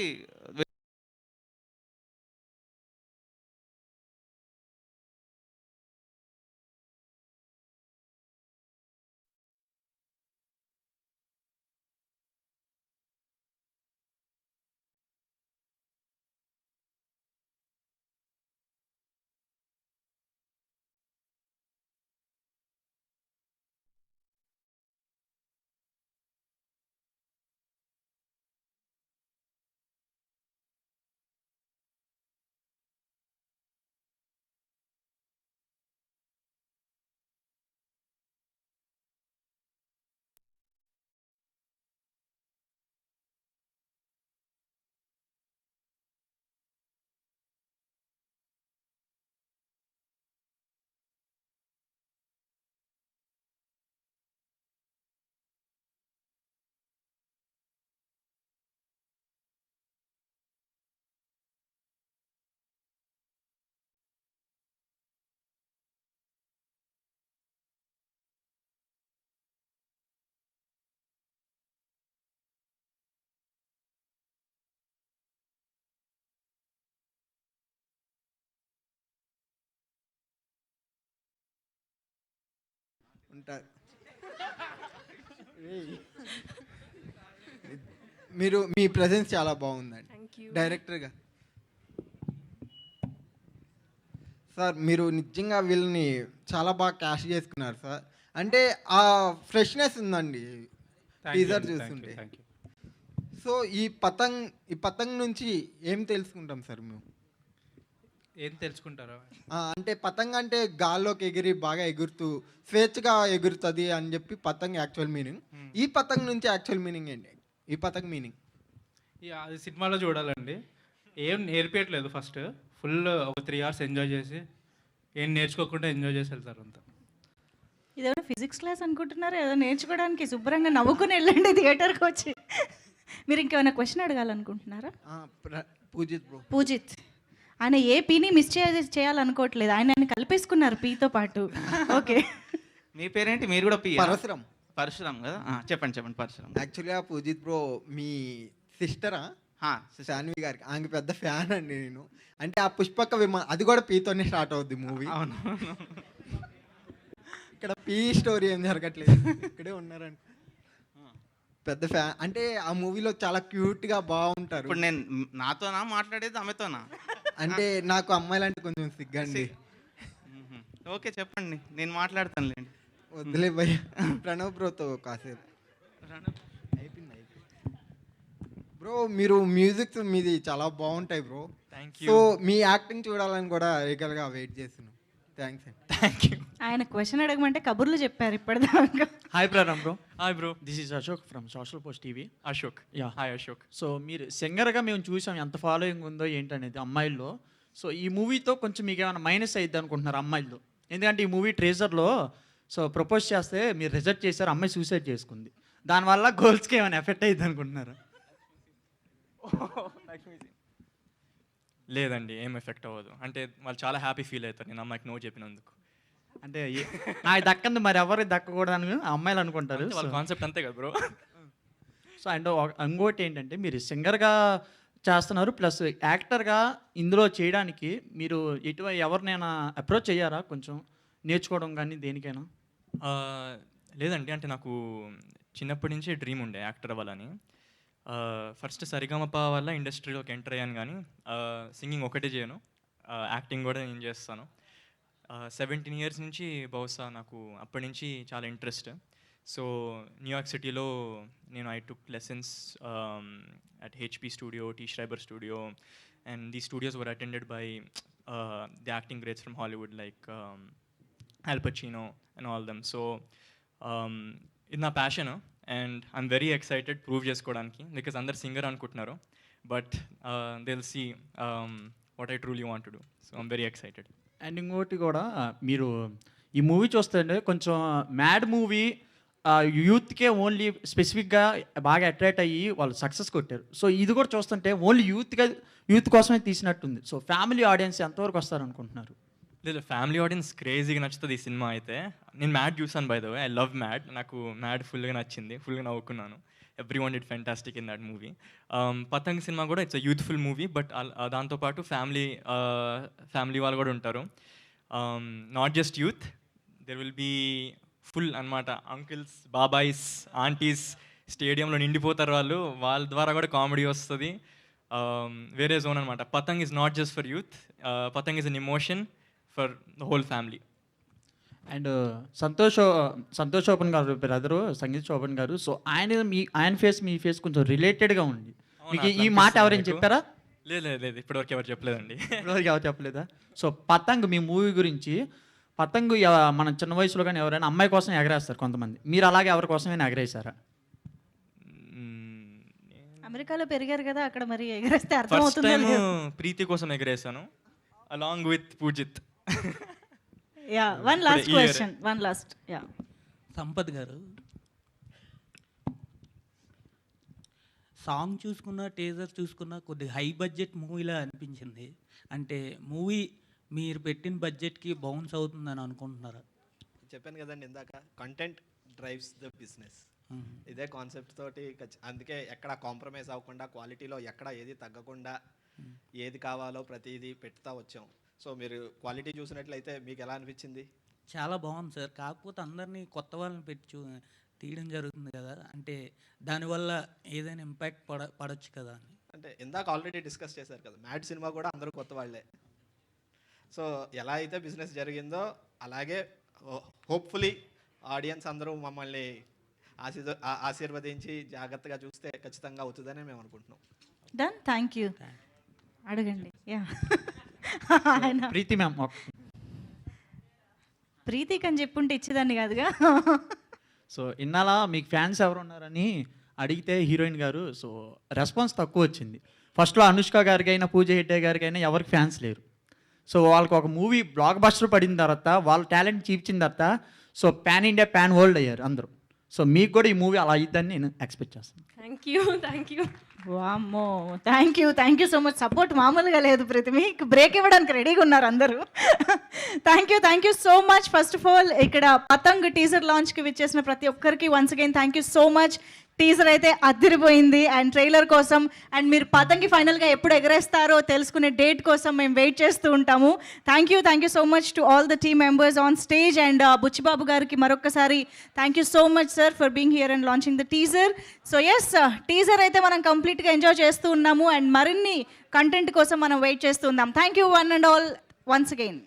U: ఉంటారు. మీరు మీ ప్రజెన్స్ చాలా బాగుందండి డైరెక్టర్గా. సార్ మీరు నిజంగా వీళ్ళని చాలా బాగా క్యాష్ చేసుకున్నారు సార్. అంటే ఆ ఫ్రెష్నెస్ ఉందండి టీజర్ చూస్తుంటే. సో ఈ పతంగ్ నుంచి ఏం తెలుసుకుంటాం సార్ మేము?
P: ఏం తెలుసుకుంటారా?
U: అంటే పతంగ్ అంటే గాల్లోకి ఎగిరి బాగా ఎగురుతూ స్వేచ్ఛగా ఎగురుతుంది అని చెప్పి పతంగ్ యాక్చువల్ మీనింగ్. ఈ పతంగ్ నుంచి యాక్చువల్ మీనింగ్ ఏంటి? ఈ పతంగ్ మీనింగ్
P: అది సినిమాలో చూడాలండి. ఏం నేర్పించట్లేదు. ఫస్ట్ ఫుల్ ఒక 3 hours ఎంజాయ్ చేసి ఏం నేర్చుకోకుండా ఎంజాయ్ చేసి వెళ్తారు అంతా.
A: ఇదేమైనా ఫిజిక్స్ క్లాస్ అనుకుంటున్నారా? ఏదో నేర్చుకోవడానికి శుభ్రంగా నవ్వుకుని వెళ్ళండి థియేటర్కి వచ్చి. మీరు ఇంకేమైనా క్వశ్చన్ అడగాలనుకుంటున్నారా? పూజిత్ ఆయన ఏ పీని మిస్ చేయాలనుకోవట్లేదు. ఆయన కలిపేసుకున్నారు పీతో పాటు. ఓకే
T: మీ పేరేంటి? మీరు కూడా పి?
U: పరశురం.
T: పరశురామ్ కదా? చెప్పండి పరశురామ్.
U: యాక్చువల్గా పూజిత్ బ్రో మీ సిస్టరా శాన్వి గారికి, ఆమె పెద్ద ఫ్యాన్ అండి నేను. అంటే ఆ పుష్పక విమానం అది కూడా పీతోనే స్టార్ట్ అవుద్ది మూవీ.
T: అవును.
U: ఇక్కడ పీ స్టోరీ ఏం జరగట్లేదు, ఇక్కడే ఉన్నారండి. పెద్ద ఫ్యాన్. అంటే ఆ మూవీలో చాలా క్యూట్గా బాగుంటారు.
T: ఇప్పుడు నేను నాతోనా మాట్లాడేది ఆమెతోనా?
U: అంటే నాకు అమ్మాయిలంటే కొంచెం సిగ్గండి.
T: ఓకే చెప్పండి, నేను మాట్లాడతానులేండి.
U: వద్దులే భయ్య. ప్రణవ్ బ్రోతో కాసేపు అయిపోయింది. బ్రో మీరు మ్యూజిక్ మీది చాలా బాగుంటాయి బ్రో. సో మీ యాక్టింగ్ చూడాలని కూడా రేగల్గా వెయిట్ చేస్తున్నాం. థ్యాంక్స్ అండి.
S: Thank you.
A: ఆయన క్వశ్చన్ అడగమంటే కబుర్లు చెప్పారు ఇప్పటిదాకా.
B: Hi Pranav bro.
S: Hi bro.
B: This is Ashok from social post TV.
S: Ashok.
B: Yeah
S: hi Ashok.
B: So మీరు సింగర్గా మేము చూసాం ఎంత ఫాలోయింగ్ ఉందో ఏంటనేది అమ్మాయిల్లో. సో ఈ మూవీతో కొంచెం మీకు ఏమైనా మైనస్ అయ్యిద్ది అనుకుంటున్నారు అమ్మాయిల్లో? ఎందుకంటే ఈ మూవీ ట్రేజర్లో సో ప్రపోజ్ చేస్తే మీరు రిజెక్ట్ చేశారు, అమ్మాయి సూసైడ్ చేసుకుంది. దానివల్ల గోల్స్కి ఏమైనా ఎఫెక్ట్ అయ్యిద్ది అనుకుంటున్నారా?
S: లేదండి, ఏం ఎఫెక్ట్ అవ్వదు. అంటే వాళ్ళు చాలా హ్యాపీ ఫీల్ అవుతారు నేను అమ్మాయికి నో చెప్పినందుకు.
B: అంటే నాకు దక్కంది మరి ఎవరికి దక్కకూడదని అమ్మాయిలు అనుకుంటారు.
S: వాళ్ళ కాన్సెప్ట్ అంతే కదా బ్రో.
B: సో అండ్ ఇంకోటి ఏంటంటే మీరు సింగర్గా చేస్తున్నారు ప్లస్ యాక్టర్గా ఇందులో చేయడానికి మీరు ఎవరినైనా అప్రోచ్ అయ్యారా కొంచెం నేర్చుకోవడం కానీ దేనికైనా?
S: లేదండి, అంటే నాకు చిన్నప్పటి నుంచి డ్రీమ్ ఉండే యాక్టర్ అవ్వాలని. ఫస్ట్ సరిగమప వల్ల ఇండస్ట్రీలోకి ఎంటర్ అయ్యాను, కానీ సింగింగ్ ఒకటే చేయను, యాక్టింగ్ కూడా నేను చేస్తాను. 17 years నుంచి బహుశా నాకు అప్పటి నుంచి చాలా ఇంట్రెస్ట్. సో న్యూయార్క్ సిటీలో నేను I took lessons at HP studio, T Schreiber studio, and the studios were attended by the acting greats from Hollywood like Al Pacino and all them. So ఇది నా passion and I'm very excited prove చేసుకోవడానికి, because అందరు singer అనుకుంటున్నారు, but they will see what I truly want to do. So I'm very excited.
B: And ఇంకోటి కూడా మీరు ఈ movie చూస్తుంటే కొంచెం మ్యాడ్ మూవీ యూత్కే ఓన్లీ స్పెసిఫిక్గా బాగా అట్రాక్ట్ అయ్యి వాళ్ళు సక్సెస్ కొట్టారు. సో ఇది కూడా చూస్తుంటే ఓన్లీ యూత్ కోసమే తీసినట్టుంది. సో ఫ్యామిలీ ఆడియన్స్ ఎంతవరకు వస్తారనుకుంటున్నారు?
S: లేదు, ఫ్యామిలీ ఆడియన్స్ క్రేజీగా నచ్చుతుంది ఈ సినిమా అయితే. నేను మ్యాడ్ చూసాను by the way, I love Mad. నాకు మ్యాడ్ ఫుల్గా నచ్చింది, ఫుల్గా నవ్వుకున్నాను. Everyone did fantastic in that movie. పతంగ్ సినిమా కూడా it's a youthful movie, but దాంతోపాటు ఫ్యామిలీ వాళ్ళు కూడా ఉంటారు. Not just youth, there will be full అనమాట. అంకిల్స్, బాబాయ్స్, ఆంటీస్ స్టేడియంలో నిండిపోతారు వాళ్ళ ద్వారా కూడా కామెడీ వస్తుంది. వేరే జోన్ అనమాట. Patang is not just for youth, Patang is an emotion for the whole family.
B: And Santosh ఓపెన్ గారు బ్రదరు, సంగీత్ శోభన్ గారు. సో ఆయన ఫేస్ మీ ఫేస్ కొంచెం రిలేటెడ్గా ఉంది. మీకు ఈ మాట ఎవరైనా చెప్పారా?
S: లేదు, ఇప్పటివరకు ఎవరు చెప్పలేదండి.
B: ఇప్పటివరకు ఎవరు చెప్పలేదా? సో పతంగ్ మీ మూవీ గురించి, పతంగ్ మన చిన్న వయసులో కానీ ఎవరైనా అమ్మాయి కోసం ఎగరేస్తారు కొంతమంది, మీరు అలాగే ఎవరి కోసమైనా ఎగరేసారా?
A: అమెరికాలో పెరిగారు కదా, అక్కడ మరి ఎగరేస్తే
S: ఫస్ట్
A: అర్థమవుతుందో
S: టైం
A: లేదో.
S: ప్రీతి కోసం ఎగరేసాను along with Poojith.
A: Yeah, one last question, one last. Yeah,
E: Sampath garu, song చూసుకున్న, టీజర్ చూసుకున్న కొద్దిగా హై బడ్జెట్ మూవీలా అనిపించింది. అంటే మూవీ మీరు పెట్టిన బడ్జెట్కి బౌన్స్ అవుతుందని అనుకుంటున్నారా?
O: చెప్పాను కదండి ఇందాక, కంటెంట్ డ్రైవ్స్ ద బిజినెస్. ఇదే కాన్సెప్ట్ తోటి అందుకే ఎక్కడ కాంప్రమైజ్ అవ్వకుండా, క్వాలిటీలో ఎక్కడ ఏది తగ్గకుండా, ఏది కావాలో ప్రతిదీ పెడతా వచ్చాం. సో మీరు క్వాలిటీ చూసినట్లయితే మీకు ఎలా అనిపించింది?
E: చాలా బాగుంది సార్. కాకపోతే అందరినీ కొత్త వాళ్ళని పెట్టి తీయడం జరుగుతుంది కదా, అంటే దానివల్ల ఏదైనా ఇంపాక్ట్ పడవచ్చు కదా అని.
O: అంటే ఇందాక ఆల్రెడీ డిస్కస్ చేశారు కదా, మ్యాడ్ సినిమా కూడా అందరూ కొత్త వాళ్ళే. సో ఎలా అయితే బిజినెస్ జరిగిందో అలాగే హోప్ఫుల్లీ ఆడియన్స్ అందరూ మమ్మల్ని ఆశీర్వదించి జాగ్రత్తగా చూస్తే ఖచ్చితంగా అవుతుందని మేము అనుకుంటున్నాం.
A: Done, thank you. అడగండి. యా,
B: ప్రీతి మ్యామ్,
A: ప్రీతికి అని చెప్పుంటే ఇచ్చేదాన్ని కాదుగా.
B: సో ఇన్నాళ్ళ మీకు ఫ్యాన్స్ ఎవరు ఉన్నారని అడిగితే హీరోయిన్ గారు, సో రెస్పాన్స్ తక్కువ వచ్చింది. ఫస్ట్లో అనుష్క గారికి అయినా, పూజ హెగ్డే గారికి అయినా ఎవరికి ఫ్యాన్స్ లేరు. సో వాళ్ళకి ఒక మూవీ బ్లాక్ బస్టర్ పడిన తర్వాత, వాళ్ళ టాలెంట్ చూపించిన తర్వాత, so pan India, pan world అయ్యారు అందరూ. సో మీకు కూడా ఈ మూవీ అలా అయ్యిద్దని నేను ఎక్స్పెక్ట్ చేస్తాను.
Q: Thank you.
A: వామ్మో, thank you so much. Support మామూలుగా లేదు ప్రీతి, మీకు బ్రేక్ ఇవ్వడానికి రెడీగా ఉన్నారు అందరూ. Thank you so much. First of all ఇక్కడ పతంగ్ టీజర్ లాంచ్కి విచ్చేసిన ప్రతి ఒక్కరికి once again thank you so much. Teaser అయితే అదిరిపోయింది. అండ్ ట్రైలర్ కోసం, అండ్ మీరు పతంగి ఫైనల్గా ఎప్పుడు ఎగరేస్తారో తెలుసుకునే డేట్ కోసం మేము వెయిట్ చేస్తూ ఉంటాము. Thank you so much to all the team members on stage. And Buchi Babu గారికి మరొకసారి thank you so much sir for being here and launching the teaser. So yes, teaser అయితే మనం కంప్లీట్గా ఎంజాయ్ చేస్తూ ఉన్నాము. అండ్ మరిన్ని కంటెంట్ కోసం మనం వెయిట్ చేస్తూ ఉన్నాం. Thank you one and all once again.